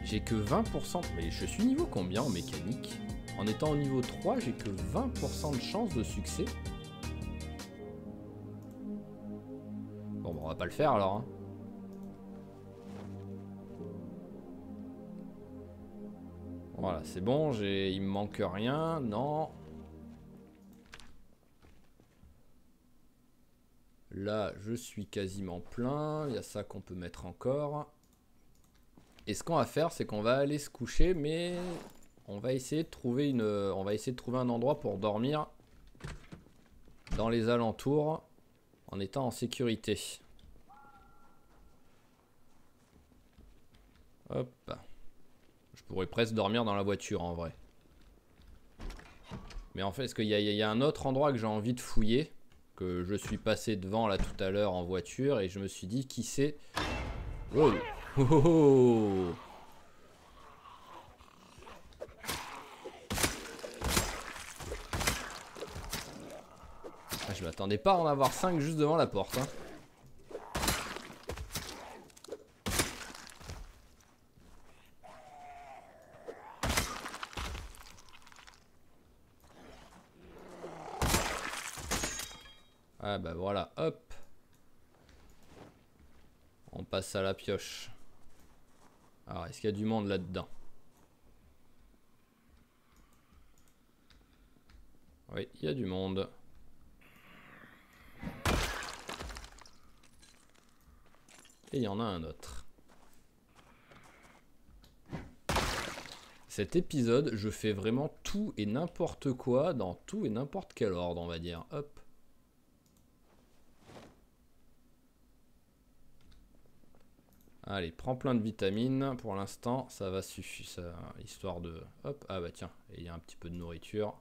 J'ai que 20%, mais je suis niveau combien en mécanique? En étant au niveau 3, j'ai que 20% de chance de succès. Bon, on va pas le faire alors. Hein. Voilà, c'est bon, il me manque rien, non. Là, je suis quasiment plein, il y a ça qu'on peut mettre encore. Et ce qu'on va faire, c'est qu'on va aller se coucher, mais on va essayer de trouver un endroit pour dormir dans les alentours en étant en sécurité. Hop. Je pourrais presque dormir dans la voiture en vrai. Mais en fait, est-ce qu'il y a un autre endroit que j'ai envie de fouiller, que je suis passé devant là tout à l'heure en voiture et je me suis dit qui c'est. Oh. Oh, oh, oh. Ah, je m'attendais pas à en avoir 5 juste devant la porte. Hein. Ah bah voilà, hop. On passe à la pioche. Alors, est-ce qu'il y a du monde là-dedans? Oui, il y a du monde. Et il y en a un autre. Cet épisode, je fais vraiment tout et n'importe quoi dans tout et n'importe quel ordre, on va dire. Hop. Allez, prends plein de vitamines. Pour l'instant, ça va suffire. Ça, histoire de... Hop. Ah bah tiens, il y a un petit peu de nourriture.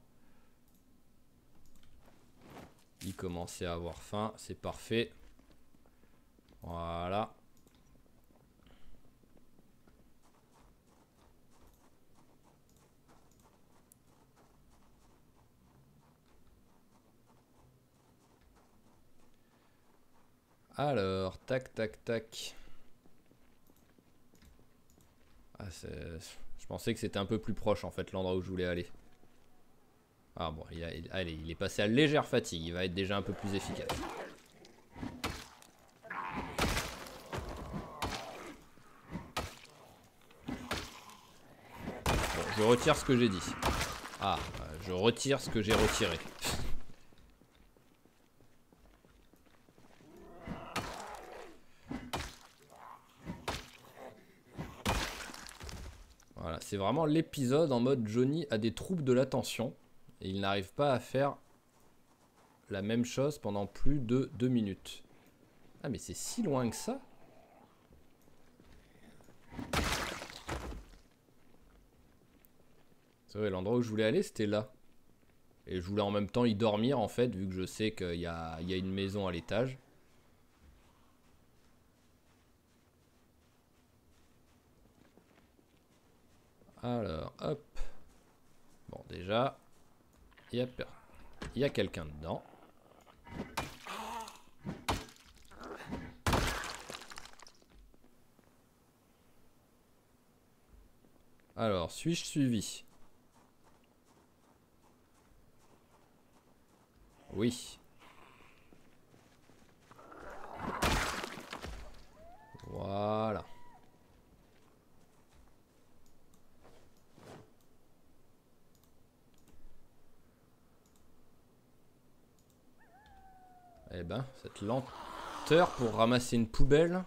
Il commençait à avoir faim. C'est parfait. Voilà. Alors, tac, tac, tac. Ah, je pensais que c'était un peu plus proche en fait l'endroit où je voulais aller. Ah bon, allez, il est passé à légère fatigue, il va être déjà un peu plus efficace. Bon, je retire ce que j'ai dit. Ah, je retire ce que j'ai retiré. Voilà, c'est vraiment l'épisode en mode Johnny a des troubles de l'attention. Et il n'arrive pas à faire la même chose pendant plus de 2 minutes. Ah mais c'est si loin que ça? C'est vrai, l'endroit où je voulais aller c'était là. Et je voulais en même temps y dormir en fait, vu que je sais qu'il y a une maison à l'étage. Alors, hop. Bon, déjà, il y a quelqu'un dedans. Alors, suis-je suivi? Oui. Voilà. Eh ben, cette lenteur pour ramasser une poubelle.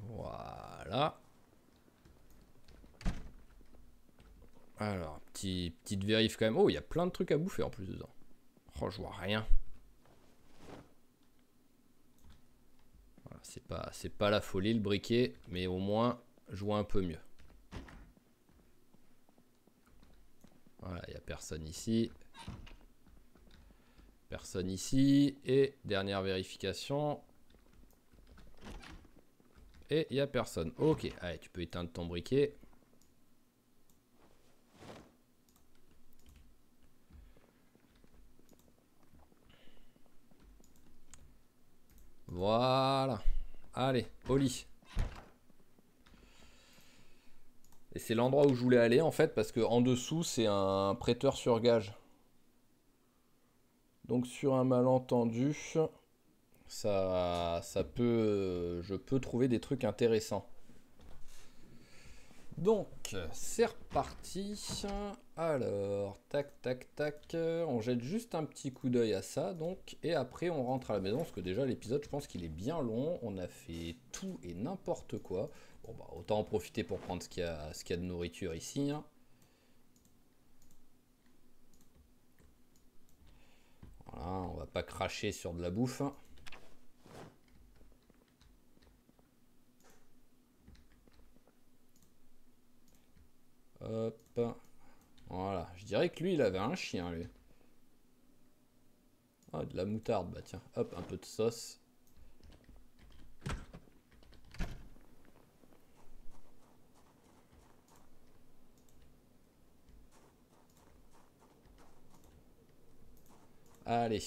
Voilà. Alors, petite vérif quand même. Oh, il y a plein de trucs à bouffer en plus dedans. Oh, je vois rien. Voilà, c'est pas la folie le briquet, mais au moins, je vois un peu mieux. Voilà, il n'y a personne ici. Personne ici. Et dernière vérification. Et il n'y a personne. Ok, allez, tu peux éteindre ton briquet. Voilà. Allez, au lit. Et c'est l'endroit où je voulais aller en fait, parce que en dessous, c'est un prêteur sur gage. Donc sur un malentendu, ça peut, je peux trouver des trucs intéressants. Donc, c'est reparti. Alors, tac, tac, tac. On jette juste un petit coup d'œil à ça, donc. Et après, on rentre à la maison, parce que déjà, l'épisode, je pense qu'il est bien long. On a fait tout et n'importe quoi. Bon, bah, autant en profiter pour prendre ce qu'il y a de nourriture ici. Hein. Voilà, on va pas cracher sur de la bouffe. Hop. Voilà, je dirais que lui, il avait un chien, lui. Ah, de la moutarde, bah tiens, hop, un peu de sauce. Allez,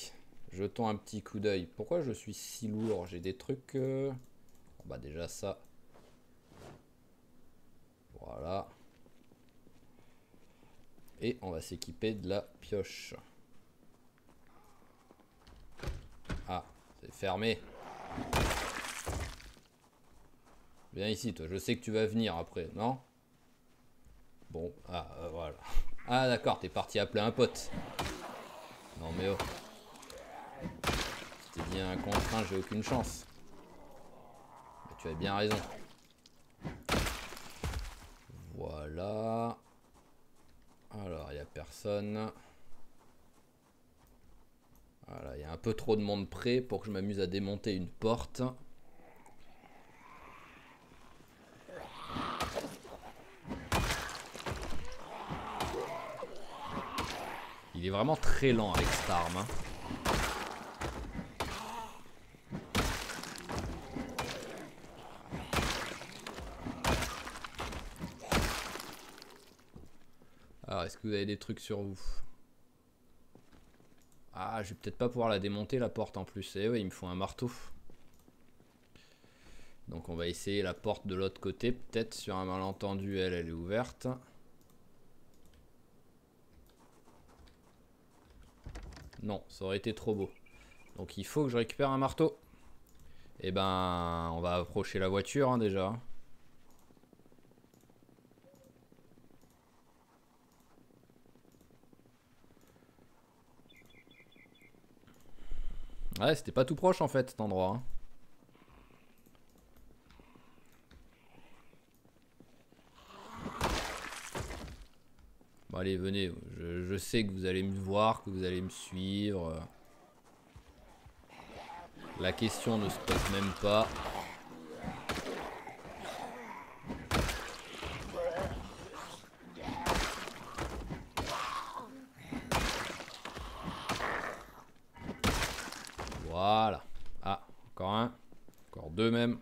jetons un petit coup d'œil. Pourquoi je suis si lourd? J'ai des trucs... Bon, bah déjà ça. Voilà. Et on va s'équiper de la pioche. Ah, c'est fermé. Viens ici, toi. Je sais que tu vas venir après, non? Bon, ah, voilà. Ah, d'accord, t'es parti appeler un pote. Non, mais oh. Si t'es bien contraint, j'ai aucune chance. Mais tu as bien raison. Voilà. Alors, il n'y a personne. Voilà, il y a un peu trop de monde près pour que je m'amuse à démonter une porte. Il est vraiment très lent avec cette arme. Hein. Alors, est-ce que vous avez des trucs sur vous? Ah, je vais peut-être pas pouvoir la démonter la porte en plus. Eh ouais, il me faut un marteau. Donc on va essayer la porte de l'autre côté. Peut-être sur un malentendu, elle est ouverte. Non, ça aurait été trop beau. Donc il faut que je récupère un marteau. Et ben, on va approcher la voiture hein, déjà. Ouais, c'était pas tout proche en fait cet endroit. Hein. Bon allez, venez. Je sais que vous allez me voir, que vous allez me suivre. La question ne se pose même pas. Voilà. Ah, encore un. Encore deux même.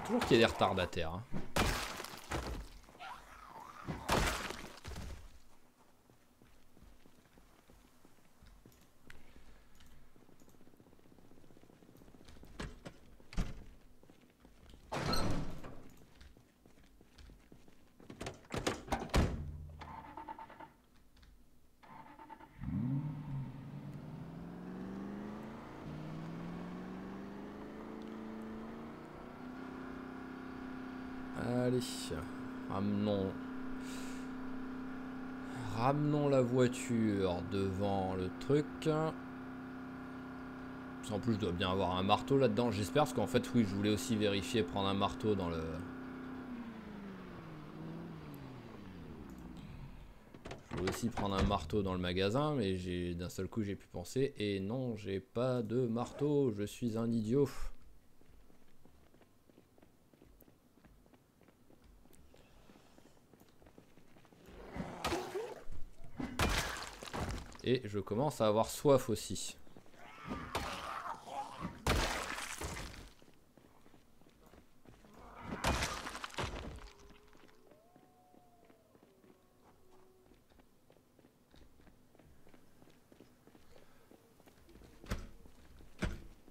Toujours qu'il y ait des retardataires. Hein. Allez, ramenons... Ramenons la voiture devant le truc. En plus, je dois bien avoir un marteau là-dedans. J'espère, parce qu'en fait, oui, je voulais aussi vérifier, prendre un marteau dans le... Je voulais aussi prendre un marteau dans le magasin, mais d'un seul coup, j'ai pu penser. Et non, j'ai pas de marteau. Je suis un idiot. Et je commence à avoir soif aussi.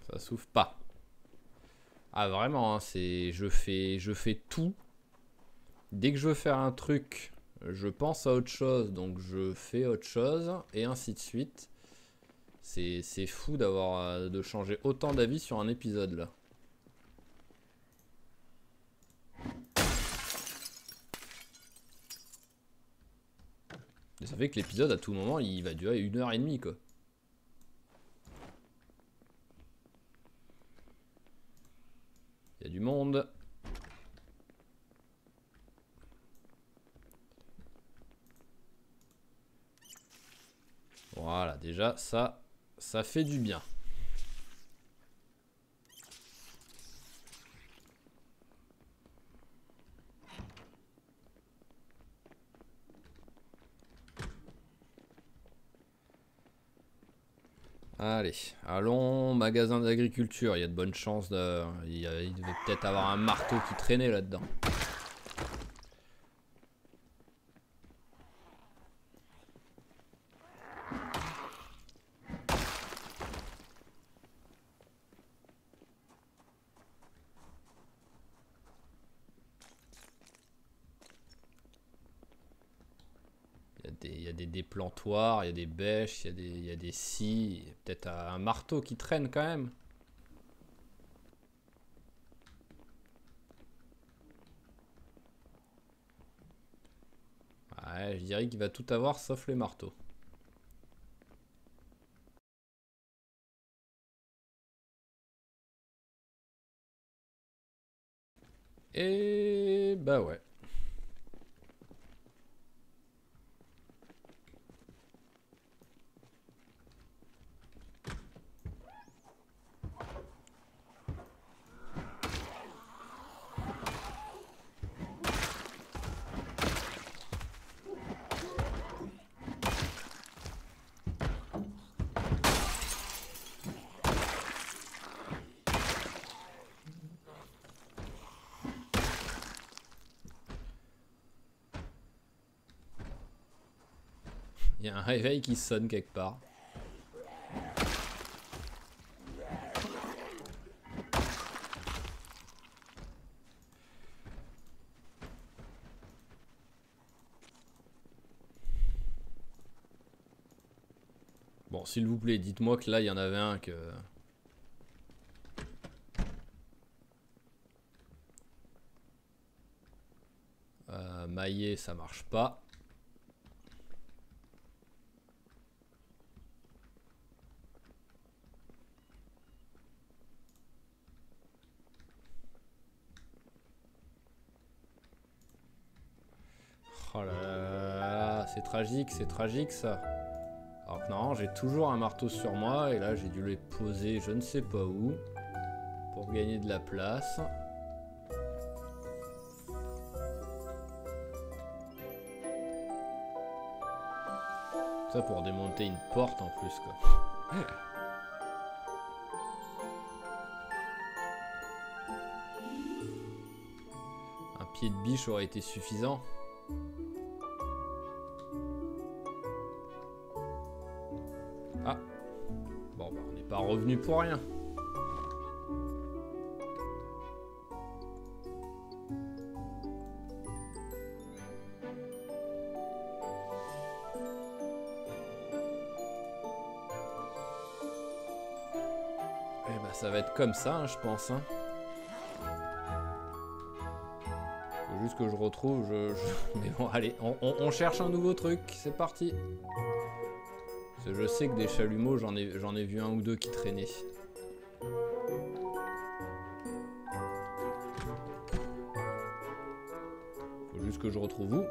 Ça s'ouvre pas. Ah vraiment, hein, c'est je fais tout. Dès que je veux faire un truc, je pense à autre chose, donc je fais autre chose, et ainsi de suite. C'est fou d'avoir de changer autant d'avis sur un épisode là. Et ça fait que l'épisode à tout moment il va durer 1h30 quoi. Il y a du monde. Voilà, déjà ça fait du bien. Allez, allons, magasin d'agriculture. Il y a de bonnes chances de... Il devait peut-être avoir un marteau qui traînait là-dedans. Il y a des déplantoirs, il y a des bêches, il y a des scies. Peut-être un marteau qui traîne quand même. Ouais, je dirais qu'il va tout avoir sauf les marteaux. Et bah ouais. Il y a un réveil qui sonne quelque part. Bon, s'il vous plaît, dites-moi que là, il y en avait un que... mailler, ça marche pas. Oh là là, c'est tragique ça. Alors que non, j'ai toujours un marteau sur moi et là j'ai dû les poser je ne sais pas où pour gagner de la place. Ça pour démonter une porte en plus quoi. Un pied de biche aurait été suffisant. Ah. Bon bah on n'est pas revenu pour rien. Eh bah ça va être comme ça hein, je pense hein. Faut juste que je retrouve. Mais bon, allez, on cherche un nouveau truc. C'est parti. Parce que je sais que des chalumeaux, j'en ai vu un ou deux qui traînaient. Faut juste que je retrouve où.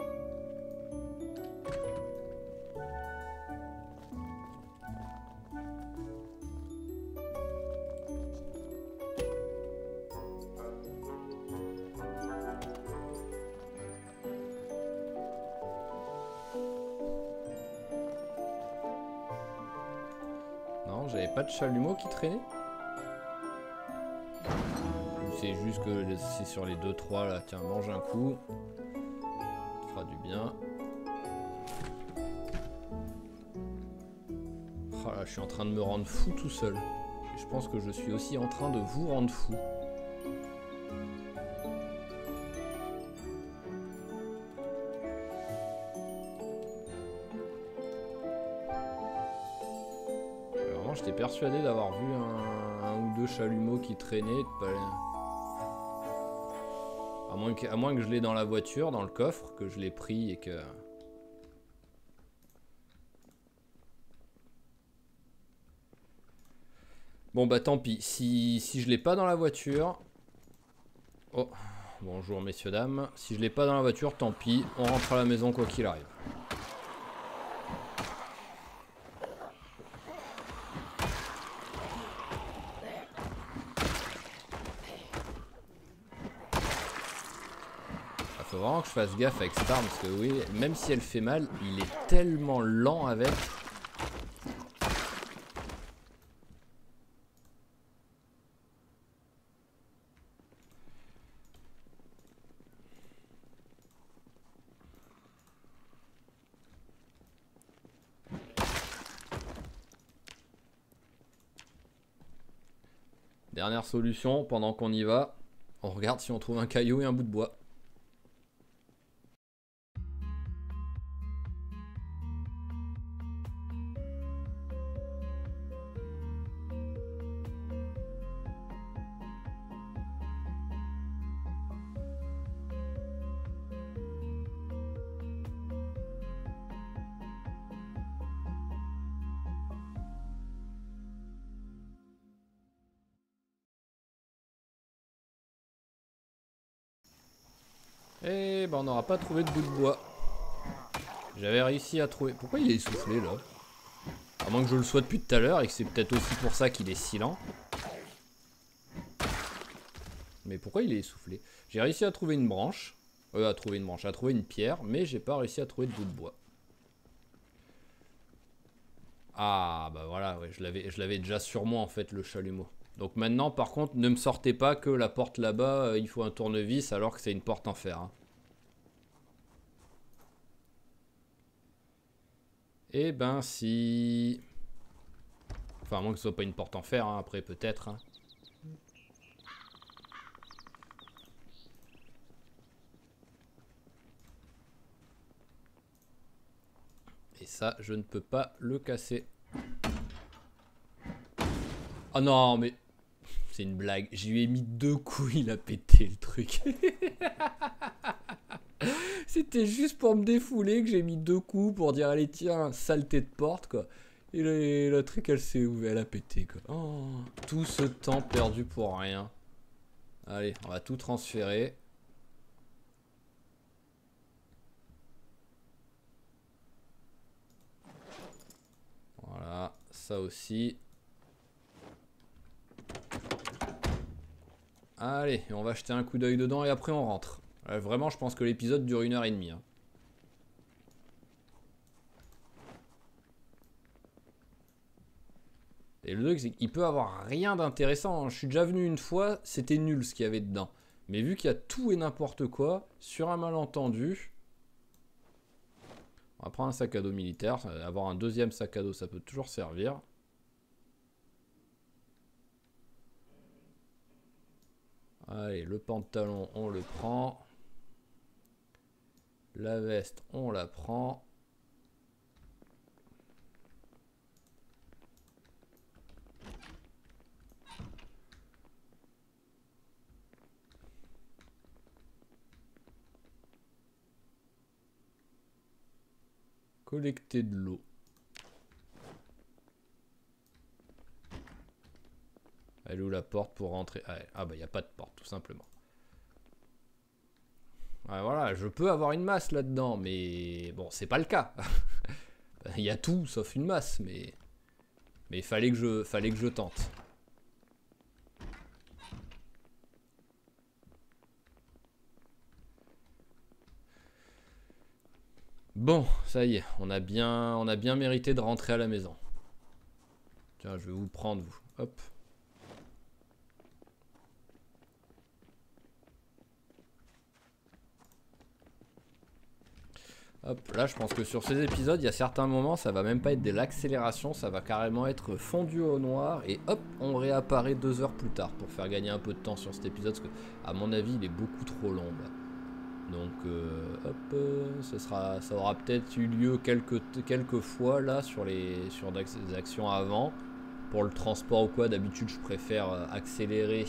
Non, j'avais pas de chalumeau qui traînait. Ou c'est juste que c'est sur les 2-3 là. Tiens, mange un coup. Ça fera du bien. Oh là, je suis en train de me rendre fou tout seul. Et je pense que je suis aussi en train de vous rendre fou. Vraiment, j'étais persuadé d'avoir vu un ou deux chalumeaux qui traînaient. À moins que je l'ai dans la voiture, dans le coffre, que je l'ai pris et que... Bon bah tant pis, si je l'ai pas dans la voiture... Oh, bonjour messieurs dames. Si je l'ai pas dans la voiture, tant pis, on rentre à la maison quoi qu'il arrive. Faut vraiment que je fasse gaffe avec cette arme parce que oui, même si elle fait mal, il est tellement lent avec. Dernière solution, pendant qu'on y va, on regarde si on trouve un caillou et un bout de bois. Et ben on n'aura pas trouvé de bout de bois. J'avais réussi à trouver... Pourquoi il est essoufflé là? À moins que je le sois depuis tout à l'heure et que c'est peut-être aussi pour ça qu'il est si lent. Mais pourquoi il est essoufflé? J'ai réussi à trouver une branche. À trouver une pierre, mais j'ai pas réussi à trouver de bout de bois. Ah bah voilà, ouais, je l'avais déjà sur moi en fait le chalumeau. Donc maintenant par contre ne me sortez pas que la porte là-bas il faut un tournevis alors que c'est une porte en fer. Hein. Eh ben si... Enfin à moins que ce soit pas une porte en fer, hein, après peut-être. Hein. Et ça je ne peux pas le casser. Oh non mais... C'est une blague. Je lui ai mis 2 coups, il a pété le truc. C'était juste pour me défouler que j'ai mis 2 coups pour dire allez tiens, saleté de porte quoi. Et le truc elle s'est ouverte, elle a pété quoi. Oh, tout ce temps perdu pour rien. Allez, on va tout transférer. Voilà, ça aussi. Allez, on va jeter un coup d'œil dedans et après on rentre. Vraiment, je pense que l'épisode dure 1h30. Hein. Et le truc, c'est qu'il peut avoir rien d'intéressant. Hein. Je suis déjà venu une fois, c'était nul ce qu'il y avait dedans. Mais vu qu'il y a tout et n'importe quoi, sur un malentendu... On va prendre un sac à dos militaire. Avoir un deuxième sac à dos, ça peut toujours servir. Allez, le pantalon, on le prend. La veste, on la prend. Collecter de l'eau. Elle est où la porte pour rentrer? Ah bah il n'y a pas de porte tout simplement. Ouais, voilà, je peux avoir une masse là-dedans, mais bon, c'est pas le cas. Il y a tout sauf une masse, mais fallait que je tente. Bon, ça y est, on a bien mérité de rentrer à la maison. Tiens, je vais vous prendre, vous. Hop. Hop, là je pense que sur ces épisodes, il y a certains moments, ça va même pas être de l'accélération, ça va carrément être fondu au noir et hop, on réapparaît 2 heures plus tard pour faire gagner un peu de temps sur cet épisode parce que, à mon avis, il est beaucoup trop long là. Donc, hop, ça aura peut-être eu lieu quelques fois là sur des actions avant. Pour le transport ou quoi, d'habitude je préfère accélérer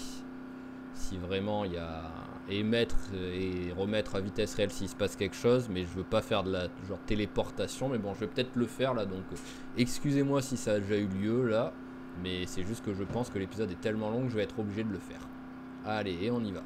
si vraiment il y a émettre et remettre à vitesse réelle s'il se passe quelque chose, mais je veux pas faire de la genre téléportation, mais bon je vais peut-être le faire là, donc excusez-moi si ça a déjà eu lieu là, mais c'est juste que je pense que l'épisode est tellement long que je vais être obligé de le faire. Allez, et on y va.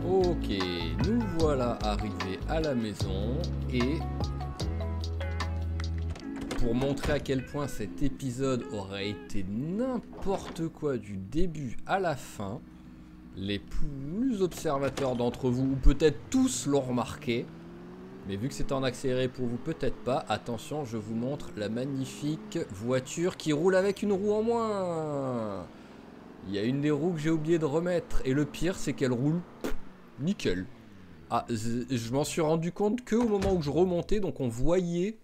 Ok, nous voilà arrivés à la maison et pour montrer à quel point cet épisode aurait été n'importe quoi du début à la fin, les plus observateurs d'entre vous, ou peut-être tous l'ont remarqué, mais vu que c'est en accéléré pour vous, peut-être pas, attention, je vous montre la magnifique voiture qui roule avec une roue en moins. Il y a une des roues que j'ai oublié de remettre, et le pire c'est qu'elle roule nickel. Ah, je m'en suis rendu compte que au moment où je remontais, donc on voyait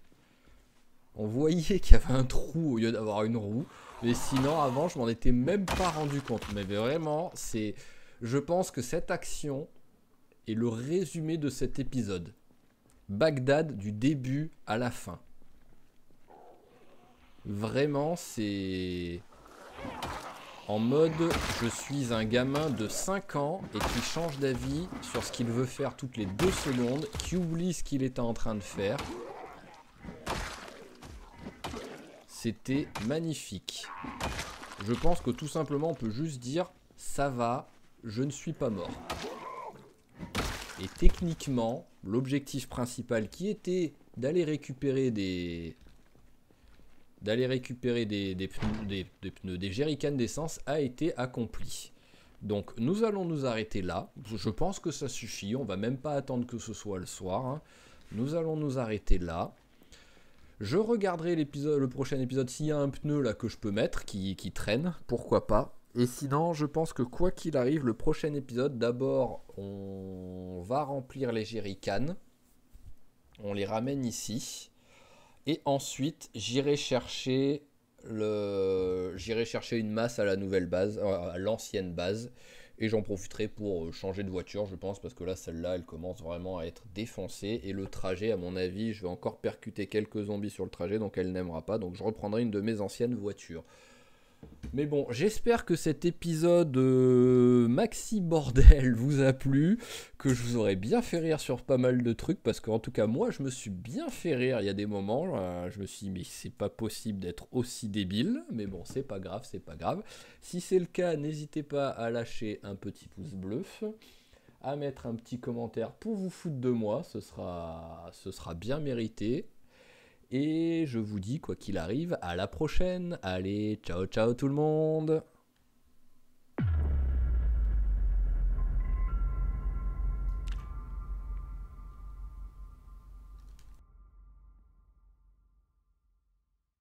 qu'il y avait un trou au lieu d'avoir une roue. Mais sinon, avant, je m'en étais même pas rendu compte. Mais vraiment, je pense que cette action est le résumé de cet épisode. Bagdad du début à la fin. Vraiment, c'est... En mode, je suis un gamin de 5 ans et qui change d'avis sur ce qu'il veut faire toutes les 2 secondes, qui oublie ce qu'il était en train de faire. C'était magnifique. Je pense que tout simplement on peut juste dire, ça va, je ne suis pas mort. Et techniquement, l'objectif principal qui était d'aller récupérer des pneus, des jerrycans d'essence a été accompli. Donc nous allons nous arrêter là. Je pense que ça suffit. On va même pas attendre que ce soit le soir. Hein. Nous allons nous arrêter là. Je regarderai le prochain épisode s'il y a un pneu là que je peux mettre qui traîne. Pourquoi pas. Et sinon, je pense que quoi qu'il arrive, le prochain épisode, d'abord, on va remplir les jerrycans. On les ramène ici. Et ensuite, j'irai chercher une masse à la nouvelle base, à l'ancienne base. Et j'en profiterai pour changer de voiture, je pense, parce que là, celle-là, elle commence vraiment à être défoncée. Et le trajet, à mon avis, je vais encore percuter quelques zombies sur le trajet, donc elle n'aimera pas. Donc je reprendrai une de mes anciennes voitures. Mais bon, j'espère que cet épisode maxi bordel vous a plu, que je vous aurais bien fait rire sur pas mal de trucs, parce qu'en tout cas moi je me suis bien fait rire, il y a des moments, je me suis dit mais c'est pas possible d'être aussi débile, mais bon c'est pas grave, c'est pas grave. Si c'est le cas, n'hésitez pas à lâcher un petit pouce bleu, à mettre un petit commentaire pour vous foutre de moi, ce sera bien mérité. Et je vous dis, quoi qu'il arrive, à la prochaine. Allez, ciao ciao tout le monde!